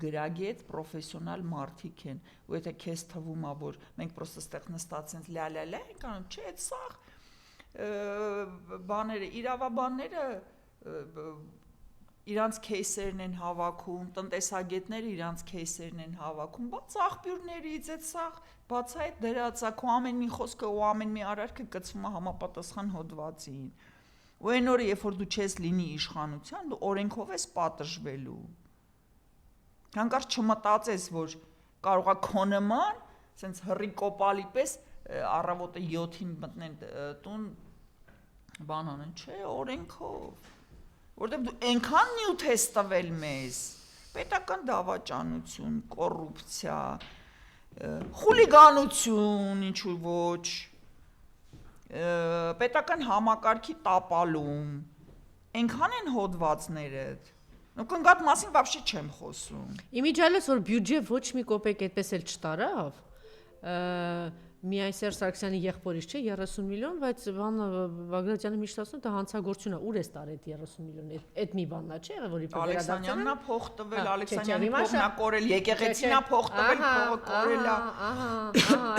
գրագետ պրոֆեսիոնալ մարդիկ են, ու եթե քեզ թվում է, որ մենք պրոստը ստեղ նստած ենք լա ենք անում, չէ, այդ սաղ բաները, իրավաբանները իրանց քեյսերն են հավաքում, տնտեսագետները իրանց քեյսերն են հավաքում, բաց աղբյուրներից այդ սաղ, բաց այդ դրած, քո ամեն մի խոսքը ու ամեն մի արարքը կցվում է համապատասխան հոդվածին։ Ու այն օրը, երբ որ դու չես լինի իշխանության, դու օրենքով ես պատժվելու։ Հանկարծ չմտածես, որ կարող է քո նման, սենց հռի կոպալի պես առավոտը 7-ին մտնեն տուն, բան անեն, չէ, օրենքով։ Որտեղ դու այնքան նյութ ես տվել մեզ, պետական դավաճանություն, կոռուպցիա, խուլիգանություն, ինչու ոչ, պետական համակարգի տապալում, այնքան են հոդվածներդ, ու կնգատ մասին վաբշե չեմ խոսում։ Իմիջիալես, որ բյուջե ոչ մի կոպեկ այդպես էլ չտարավ, միայն Սերժ Սարգսյանի եղբորից չէ 30 միլիոն, բայց Բագրատյանը միշտ ասում է դա հանցագործություն է, ուր է տարել 30 միլիոն, այդ մի բանն է, չէ, որի Ալեքսանյանն է փող տվել, Ալեքսանյանի փողն է կորել, եկեղեցին է փող տվել, փողը կորել է։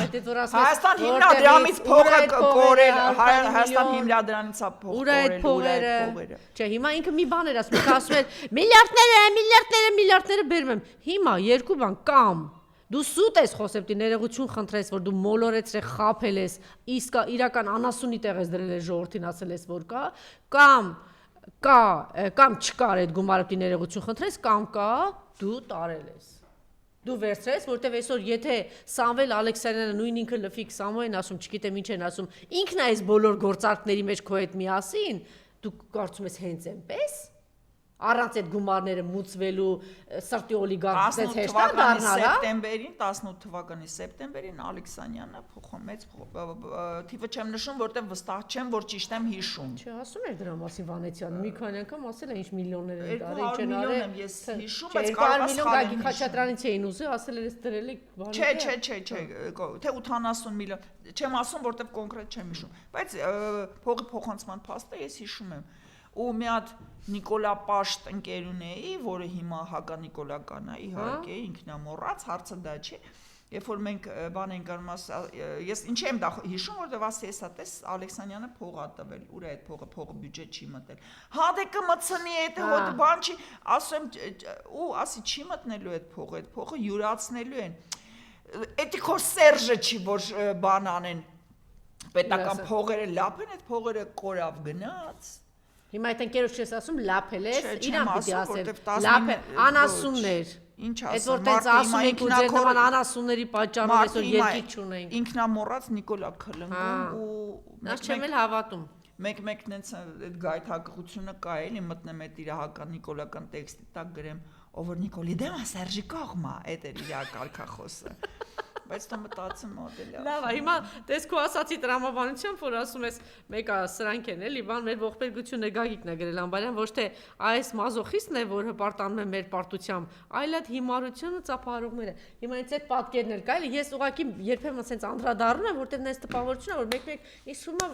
Այդ որ ասես Հայաստան հիմնադրամից փողը կորել, Հայաստան հիմնադրամից է փող կորել, այդ փողերը։ Չէ, հիմա ինքը մի բան էր ասում էր միլիարդները բերում եմ։ Հիմա երկու բան կամ Դու սուտ ես խոսեպտի ներողություն խնդրես, որ դու մոլորեցրես, խափել ես, իսկ իրական անասունի տեղ ես դրել ես ժողովրդին ասել ես, որ կամ չկար այդ գումարը ներողություն խնդրես, կամ կա դու տարել ես։ Դու վերցրես, որտեվ այսօր եթե Սամվել Ալեքսանյանը նույն ինքը լֆիկ Սամոյին ասում, չգիտեմ ինչ են ասում, ինքն է այս բոլոր գործարքների մեջ քո հետ միասին, դու կարծում ես հենց այնպես առանց այդ գումարները մուծվելու սրտի օլիգարխ դες հեշտա դառնալ, 18 թվականի սեպտեմբերին Ալեքսանյանը մեծ թիվը չեմ նշում, որտեղ վստահ չեմ, որ ճիշտ եմ հիշում։ Չէ, ասում էր դրա մասին Վանեցյանը, մի քանի անգամ ասել է ինչ միլիոններ են տարել, ինչ են արել։ 200 միլիոն եմ ես հիշում, բայց 200 միլիոն Գագիկ Խաչատրյանից էին ուզում, ասել էր դրել եք բանի։ Չէ, թե 80 միլիոն, չեմ ասում, որտեղ կոնկրետ չեմ հիշում, բայց փողի փոխանցման փաստը ես հիշում եմ։ Ու մի հատ Նիկոլա Պաշտ ընկերունեի, որը հիմա Հակա Նիկոլական է, իհարկե, ինքնամոռաց, հարցը դա չէ, երբ որ մենք բան ենք անում, ես ինչի եմ դա հիշում, որտեղ ասի հեսա տես Ալեքսանյանը փող ա տվել, ուր է այդ փողը բյուջե չի մտել։ Հա դե կմցնի այդ հոտ բան չի, ասում ու ասի չի մտնելու այդ փողը յուրացնելու են։ Էդի քո Սերժը չի որ բան անեն պետական փողերը լապ են, այդ փողերը կորավ գնաց։ Հիմա այդ ընկերոջ ես ասում լապել ես, իրան պիտի ասել։ որտեվ Լապել, անասուններ։ Ինչ Այդ ասեմ, որ տենց ասում եք ու ձեր նման անասունների պատճառով այսօր երկիր չունենք։ Ինքնամոռաց Նիկոլա Քլնկում ու Ես չեմ էլ հավատում։ մեկ նենց այդ գայթակղությունը կա էլի մտնեմ այդ իրական նիկոլական տեքստի տակ գրեմ ով որ Նիկոլի դեմ է Սերժի կողմը այդ էր իր կարգախոսը բայց դա մտածում մոդելը լավ հիմա տես քո ասացի տրամաբանությամբ որ ասում ես մեկը սրանք են էլի բան մեր ողբերգությունը Գագիկն է գրել անբարյան ոչ թե այս մազոխիստն է որ հպարտանում է մեր պարտությամբ այլ այդ հիմարությունը ծափահարողները հիմա ինձ այդ պատկերն էլ կա էլի ես ուղղակի երբեմն ասենց անդրադառնում եմ որտեղ նես տպավորություն է որ մեկ իսկ հիմա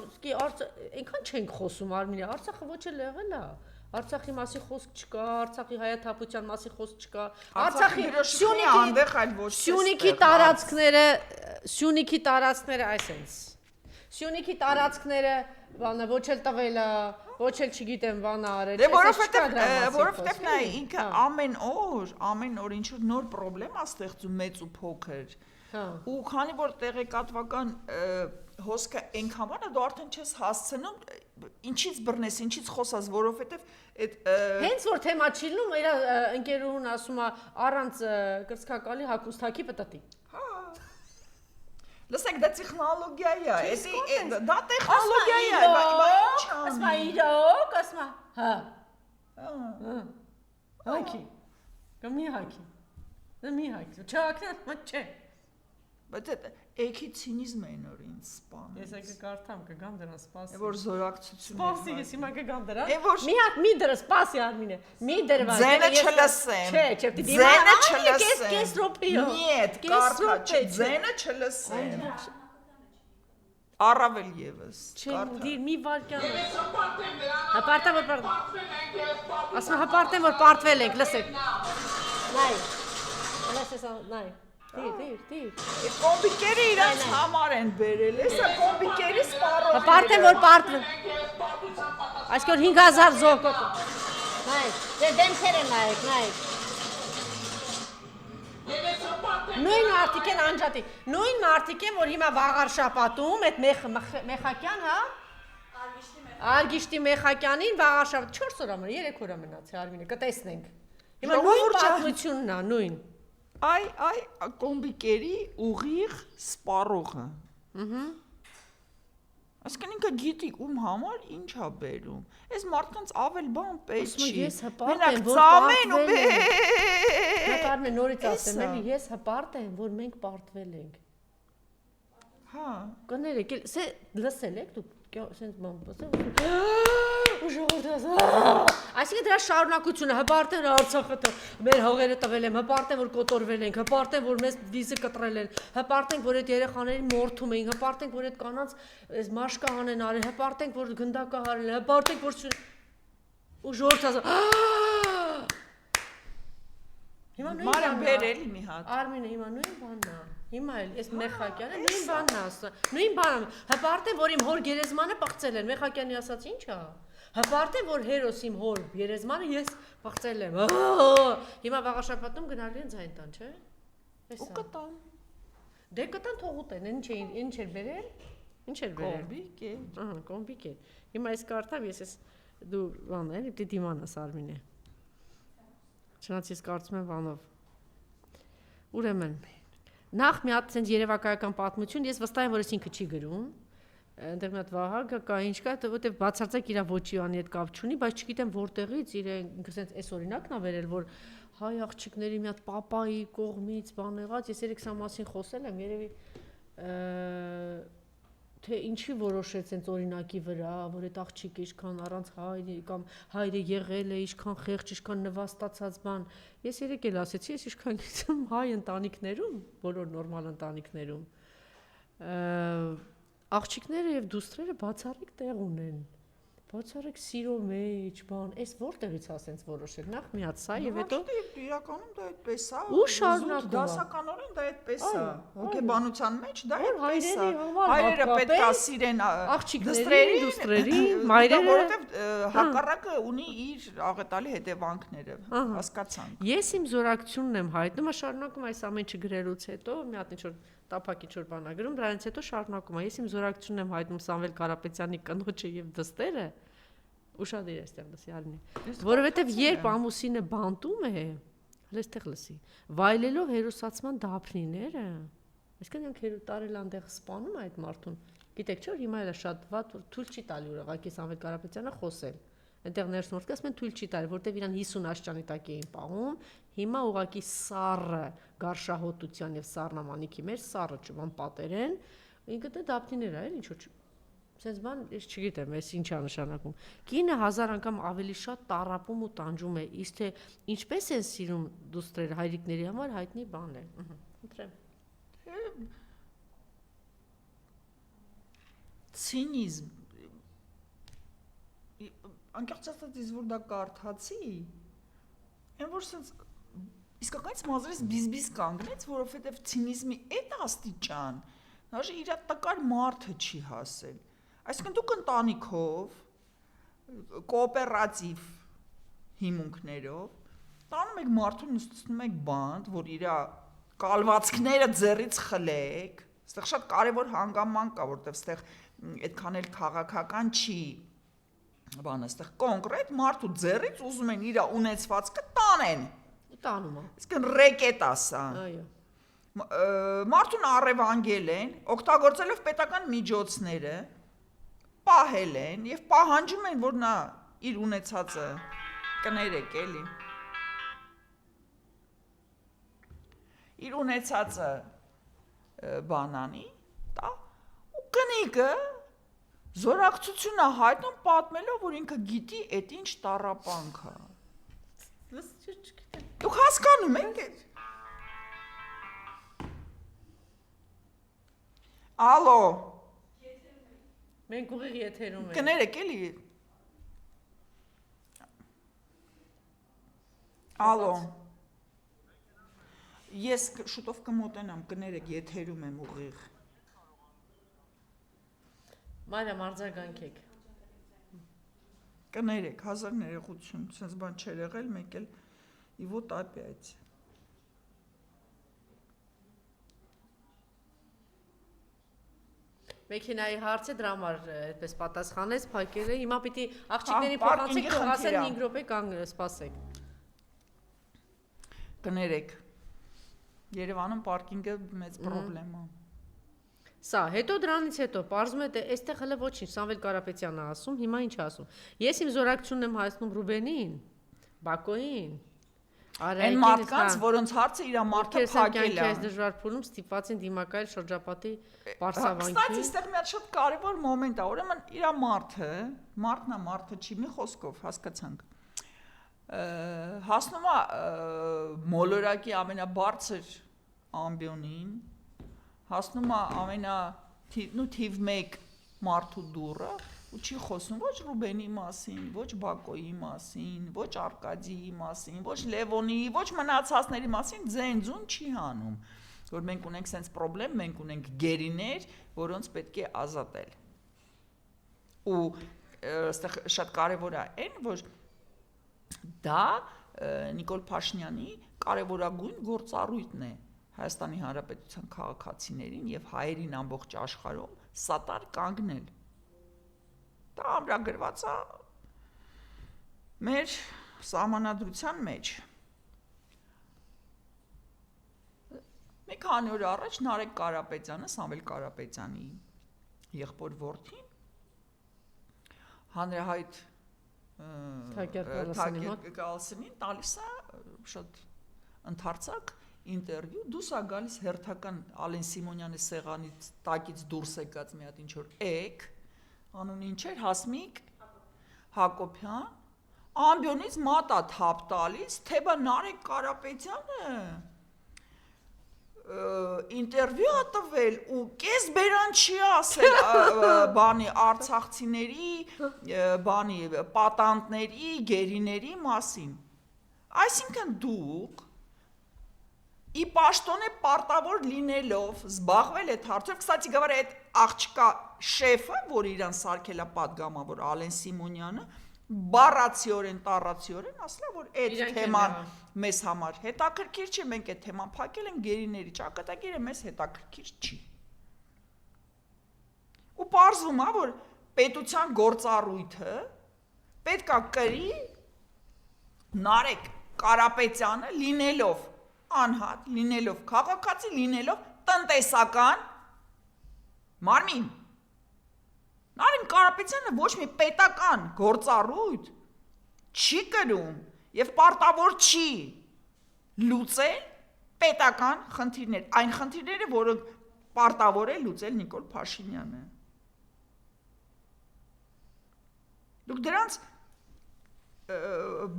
այնքան չենք խոսում Արմինե Արցախը ոչ էլ եղել է Արցախի մասի խոսք չկա, Արցախի հայաթափության մասի խոսք չկա, Արցախի Սյունիքի տարածքները այսպես։ Սյունիքի տարածքները բանը ոչ էլ տվել է, ոչ էլ չգիտեմ բանը արել։ Դե որովհետև նա ինքը ամեն օր ինչ որ նոր խնդրեմ է ստեղծում մեծ ու փոքր։ Ու քանի որ տեղեկատվական հոսքը այնքան բան է դու արդեն չես հասցնում ինչից բռնես, ինչից խոսած, որովհետև այդ հենց որ թեմա չի լինում, իր ընկերուհուն ասում է առանց կրծքակալի հագուստակի պտտի։ Հա։ Լսեք, դա տեխնոլոգիա է, դա տեխնոլոգիա է, բայց ինչ անի։ Ասма իրոք, ասма, հա։ Հակի։ Կամի հակի։ Դա մի հակի։ Չակնա, մտ չէ։ Բայց այդ էքի ցինիզմը են որ ինձ սպանում։ Ես եկա կարդամ կգամ դրան սպասի։ Որ զորակցություն։ Սպասի, ես հիմա կգամ դրան։ Մի հատ մի դրա սպասի Արմինե։ Մի դրված։ Ձենը չլսեմ։ Չէ, չէ, պիտի ձենը չլսեմ։ Կես րոպեյով։ Նիետ, կարդա, ձենը չլսեմ։ Առավել եւս։ Չէ, դիր մի վարքյան։ Հպարտեմ որ ասում հպարտեմ որ պարտվել ենք, լսեք։ Նայ։ Լսես, նայ։ Դիր։ Այդ կոմբիկերը իրանց համար են բերել, հեսա կոմբիկերի սպառող։ Հպարտեմ որ պարտվել։ Այսքան 5000 զոհ։ Նայ, դե դեմքերը նայեք։ Նույն մարդիկ են անջատի։ Նույն մարդիկ են որ հիմա վաղար շաբաթում այդ Մեխակյան, հա? Արգիշտի Մեխակյանին վաղար շաբաթ 4 օր ամեն 3 օր մնացի Արմինե, կտեսնենք։ Հիմա նույն պատմությունն է, նույն։ Այ կոմբիկերի ուղիղ սպառողը։ Այսինքն ինքը գիտի ում համար ինչ է բերում։ Այս մարդկանց ավել բան պետք չի։ Ես հպարտ եմ որ պարտվել ենք։ Հպարտն նորից ասեմ էլի, ես հպարտ եմ որ մենք պարտվել ենք։ Հա։ Կներեք, լսել եք դուք սենց բան ասեմ։ Այսինքն դրա շարունակությունը հպարտ են Արցախը մեր հողերը տվել են, հպարտ են որ կոտորվել ենք, հպարտ են որ մեզ վիզը կտրել են, հպարտ ենք որ այդ երեխաներին մորթում էին, հպարտ ենք որ այդ կանանց այս մաշկահան են արել, հպարտ ենք որ գնդակը հարել, հպարտ ենք որ ու ժորթ ասա։ Հիմա նույն բանն է բերել մի հատ։ Արմինե հիմա նույն բանն է։ Հիմա էլ այս Մեխակյանը նույն բանն է ասա։ Նույն բանը։ Հպարտ է որ իմ հոր գերեզմանը պղծել են։ Մեխակյանի ասած ի՞նչ է։ Հպարտ է որ հերոս իմ հոր գերեզմանը ես պղծել եմ։ Հիմա վաղաշաբաթում գնալու են ձայն տան, չէ՞։ Ու կտան։ Դե կտան թող ուտեն, ինչ էր բերել։ Ինչ էր բերել։ Կոմբիկ է։ Ահա, կոմբիկ է։ Հիմա այս կարդամ ես դու բան էլի պիտի դիմանաս Արմինե։ Չնայած ես կարծում եմ բանով։ Ուրեմն նախ մի հատ sense երևակայական պատմություն, ես վստահ եմ որ ես ինքը չի գրում։ Այնտեղ մի հատ Վահագը կա, ինչ կա, որտեղ բացարձակ իր ոչի անի հետ կապ չունի, բայց չգիտեմ որտեղից ինքը sense այս օրինակն ա վերել, որ հայ աղջիկների մի հատ պապայի կողմից բան եղած, ես երեք սա մասին խոսել եմ, երևի թե ինչի որոշեց sense օրինակի վրա, որ այդ աղջիկը ինչքան առանց հայրի կամ հայրը եղել է, ինչքան խեղճ, ինչքան նվաստացած բան։ Ես երեք էլ ասեցի, ես ինչքան գիտեմ հայ ընտանիքներում, բոլոր նորմալ ընտանիքներում աղջիկները եւ դուստրերը բացառիկ տեղ ունեն։ Բացառիկ սիրո մեջ, բան, այս որտեղից ասենց որոշել։ Նախ մի հատ սա եւ հետո իրականում դա այդպես է։ Ու շարունակում։ Դասականորեն դա այդպես է։ Հոգեբանության մեջ դա այդպես է։ համար Հայրերը պետք է սիրեն աղջիկներին, դուստրերին, մայրերը, որովհետեւ հակառակը ունի իր աղետալի հետևանքները, հասկացանք։ Ես իմ զորակցությունն եմ հայտնում, շարունակում այս ամենը գրելուց հետո մի հատ ինչ որ տափակի չոր բանագրում, դրանից հետո շարունակում է։ Ես իմ զորակցությունն եմ հայտնում Սամվել Կարապետյանի կնոջը եւ դստերը, ուշադիր էստեղ լսի Արինի, որովհետեւ երբ ամուսինը բանտում է, հենց լսի, վայելելով հերոսացման դափնիները, այսինքն նրանք տարել այնտեղ սպանում այդ մարդուն։ Գիտեք չէ՞ որ հիմա էլ շատ վատ թույլ չի տալի ուղղակի Սամվել Կարապետյանը խոսել։ Այնտեղ ներսնորդ ասում են թույլ չի տալի, որտեվ իրան 50 աշճանի տակ էին պահում, հիմա ուղղակի սառը գարշահոտության եւ սառնամանիքի մեջ սառը ճվան պատերեն, ինքն է դափնիներ է, ինչ որ sense բան, ես չգիտեմ, ես ինչ է նշանակում։ Կինը 1000 անգամ ավելի շատ տարապում ու տանջում է, իսկ թե ինչպես են սիրում դուստրերը հայրիկների համար հայտնի բան է։ Ընտրեմ։ Ցինիզմ անկեղծ ասած որ դա կարդացի այն որ sense իսկականից մազերից բիզբիզ կանգնեց որովհետև ցինիզմի այդ աստիճան նաշ իր տկար մարդը չի հասել այսինքն դուք ընտանիքով կոոպերատիվ հիմունքներով տանում եք մարդուն նստում եք բանդ որ իր կալվածքները ձեռից խլեք այստեղ շատ կարևոր հանգաման կա որովհետև այստեղ այդքան էլ քաղաքական չի բանը այստեղ կոնկրետ մարդու ձեռից ուզում են իր ունեցվածքը տանեն տանում է իսկն ռեկետ ասա այո մարդուն առևանգել են օգտագործելով պետական միջոցները պահել են եւ պահանջում են որ նա իր ունեցածը կներեք էլի իր ունեցածը բանանի տա ու կնիկը զորակցությունը հայտնում պատմելով որ ինքը գիտի այդ ինչ տառապանք է դուք հասկանում եք ալո մենք ուղիղ եթերում ենք կներեք էլի ալո ես շուտով կմոտենամ կներեք եթերում եմ ուղիղ Մարիա մարձագանքեք կներեք հազար ներողություն sense բան չեր եղել մեկ էլ и вот опять Մեքենայի հարցը դրա համար այդպես պատասխանեց փակերը հիմա պիտի աղջիկներին փոխանցեք թողասեն 5 րոպե կանգ սպասեք կներեք Երևանում պարկինգը մեծ խնդրեմ է Սա, հետո դրանից հետո, պարզում է, այստեղ հələ ոչինչ, Սամվել Կարապետյանը ասում, հիմա ինչ ասում։ Ես իմ զորակցությունն եմ հայցնում Ռուբենին, Բակոին, Այն մարդկանց, որոնց հարցը իր մարդը փակել է։ Այս դժվար փուլում ստիպված են դիմակայել շրջապատի Բարսավանքի։ Կստացի, այստեղ մի հատ շատ կարևոր մոմենտ է, ուրեմն իր մարդը, մարդը չի, մի խոսքով հասկացանք։ Հասնում է մոլորակի ամենաբարձր ամբիոնին հասնում է թիվ 1 մարդու դուռը ու չի խոսում ոչ Ռուբենի մասին, ոչ Բակոյի մասին, ոչ Արկադիի մասին, ոչ Լևոնի, ոչ մնացածների մասին ձեն-ձուն չի հանում, որ մենք ունենք sense պրոբլեմ, մենք ունենք գերիներ, որոնց պետք է ազատել։ Ու այստեղ շատ կարևոր է այն, որ դա Նիկոլ Փաշինյանի կարևորագույն գործառույթն է Հայաստանի Հանրապետության քաղաքացիներին եւ հայերին ամբողջ աշխարհում սատար կանգնել։ Դա ամրագրված է մեր սահմանադրության մեջ։ Մի քանի օր առաջ Նարեկ Կարապետյանը, Սամվել Կարապետյանի եղբոր որդին հանրահայտ Թակերկալսին տալիս է շատ ընդարձակ ինտերվյու դուս է գալիս հերթական Ալեն Սիմոնյանի սեղանից տակից դուրս եկած մի հատ ինչ որ էկ անուն ինչ էր Հասմիկ Հակոբյան ամբիոնից մատա թափ տալիս թե բա Նարեկ Կարապետյանը ինտերվյու ա տվել ու կես բերան չի ասել բանի արցախցիների բանի պատանտների գերիների մասին այսինքն դուք ի պաշտոնե պարտավոր լինելով զբաղվել այդ հարցով, կստացի գավառ այդ աղջկա շեֆը, որ իրան սարքել է պատգամավոր Ալեն Սիմոնյանը, բառացիորեն, տառացիորեն ասել որ այդ Իրանք են թեման եղան։ մեզ համար հետաքրքիր չի, մենք այդ թեման փակել ենք գերիների ճակատագիրը մեզ հետաքրքիր չի։ Ու պարզվում է, որ պետության գործառույթը պետք է կրի Նարեկ Կարապետյանը լինելով անհատ, լինելով քաղաքացի, լինելով տնտեսական մարմին։ Նարեկ Կարապետյանը ոչ մի պետական գործառույթ չի կրում եւ պարտավոր չի լուծել պետական խնդիրներ, այն խնդիրները, որոնք պարտավոր է լուծել Նիկոլ Փաշինյանը։ Դուք դրանց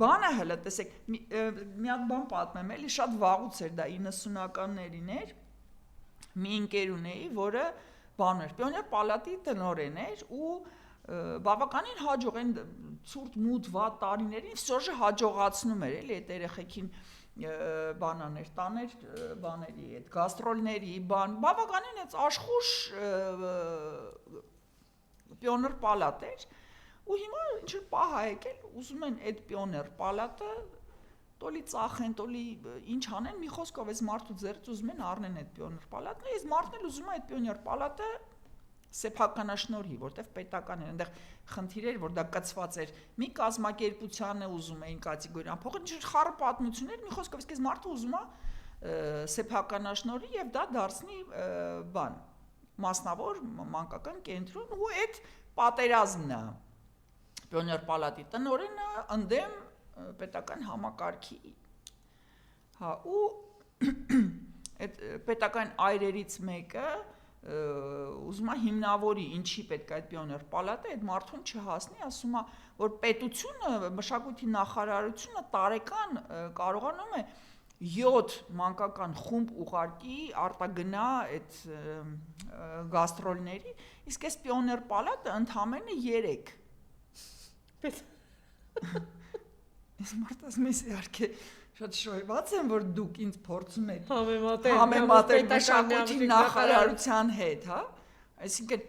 բանը հələ տեսեք, մի հատ բան պատմեմ, էլի շատ վաղուց էր դա 90-ականներին էր, մի ընկեր ունեի, որը բան էր, Պիոներ պալատի տնօրեն էր ու բավականին հաջող են ցուրտ մութ վատ տարիներին всё հաջողացնում էր, էլի այդ երեխեքին բանաներ, տաներ բաների, այդ գաստրոլների բան, բավականին այդ աշխուժ Պիոներ պալատ էր ու հիմա ինչ-որ պահ է եկել, ուզում են այդ Պիոներ պալատը տոլի ծախեն, տոլի ինչ անեն, մի խոսքով այս մարդու ձեռքից ուզում են առնեն այդ Պիոներ պալատն, այս մարդն էլ ուզում է այդ Պիոներ պալատը սեփականաշնորհի, որտեվ պետական էր, այնտեղ խնդիր էր, որ դա կցված էր, մի կազմակերպությանը ուզում էին կատեգորիան փոխել, ինչ խառը պատմություններ, մի խոսքով իսկ այս մարդը ուզում է սեփականաշնորհի եւ դա դարձնի բան, մասնավոր մանկական կենտրոն ու այդ պատերազմն է Պիոներ պալատի տնօրենը ընդդեմ պետական համակարգի։ Հա ու այդ պետական այրերից մեկը ուզում է հիմնավորի ինչի պետք է այդ Պիոներ պալատը այդ մարդուն չհասնի, ասում է որ պետությունը, մշակույթի նախարարությունը տարեկան կարողանում է 7 մանկական խումբ ուղարկի արտագնա այդ գաստրոլների, իսկ այս Պիոներ պալատը ընդամենը 3 Ես մարդ ասում ես իհարկե շատ շոյված եմ, որ դուք ինձ փորձում եք համեմատել մշակույթի նախարարության հետ, հա? Այսինքն,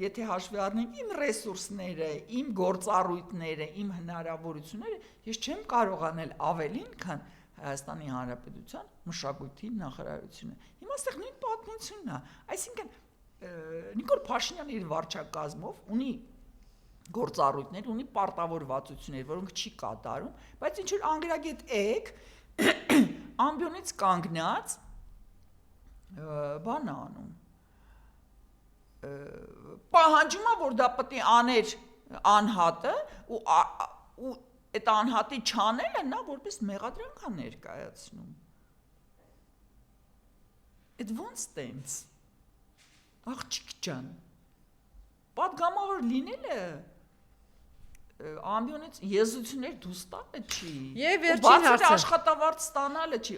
եթե հաշվի առնենք իմ ռեսուրսները, իմ գործառույթները, իմ հնարավորությունները, ես չեմ կարող անել ավելին, քան Հայաստանի Հանրապետության մշակույթի նախարարությունը։ Հիմա այստեղ նույն պատմությունն է, այսինքն Նիկոլ Փաշինյանը իր վարչակազմով ունի գործառույթներ, ունի պարտավորվածություններ, որոնք չի կատարում, բայց ինչ որ անգրագետ եք ամբյոնից կանգնած բան անում։ Պահանջում է, որ դա պետք է աներ անհատը ու այդ անհատի չանելը նա որպես մեղադրանք է ներկայացնում։ Այդ ոնց տենց։ Աղջիկ ջան։ Պատգամավոր լինելը ամբյոնից եզություններ դուրս տալը չի։ Եվ վերջին հարցը աշխատավարձ ստանալը չի,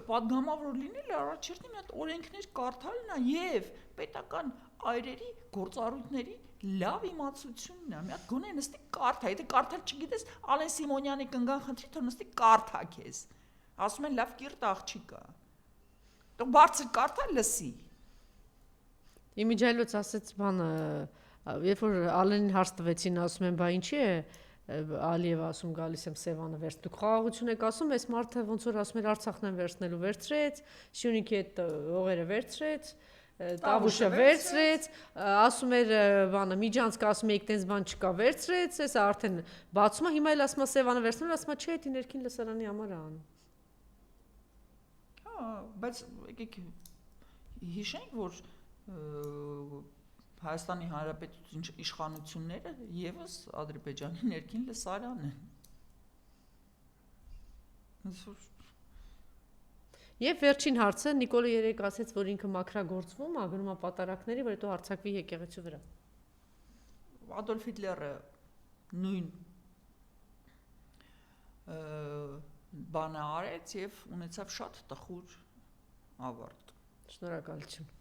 պատգամավոր լինելը առաջերտին մի հատ օրենքներ կարդալն է եւ պետական այրերի գործառույթների լավ իմացությունն է։ Մի հատ գոնե նստի կարդա, եթե կարդալ չգիտես, Ալեն Սիմոնյանի կնգան խնդրի թող նստի կարդա քեզ։ Ասում են լավ կիրթ աղջիկ է։ Դու բարձր կարդա լսի։ Իմիջայլոց ասեց բանը Երբ որ Ալենին հարց տվեցին, ասում են, բա ինչի է Ալիևը ասում գալիս եմ Սևանը վերց, դուք խաղաղություն եք ասում, այս մարդը ոնց որ ասում էր Արցախն են վերցնելու վերցրեց, Սյունիքի այդ օղերը վերցրեց, Տավուշը վերցրեց, ասում էր բանը Միջանցք ասում եք տենց բան չկա վերցրեց, էսա արդեն բացում է, հիմա էլ ասում է Սևանը վերցնելու, ասում է չէ, դա ներքին լսարանի համար է անում։ Հա, բայց եկեք հիշենք, որ Հայաստանի Հանրապետության իշխանությունները եւս Ադրբեջանի ներքին լսարան են։ Եվ վերջին հարցը Նիկոլը երեք ասեց, որ ինքը մաքրագործվում է, գնում է պատարակների, որ հետո հարձակվի եկեղեցու վրա։ Ադոլֆ Հիտլերը նույն բանը արեց եւ ունեցավ շատ տխուր ավարտ։ Շնորհակալություն։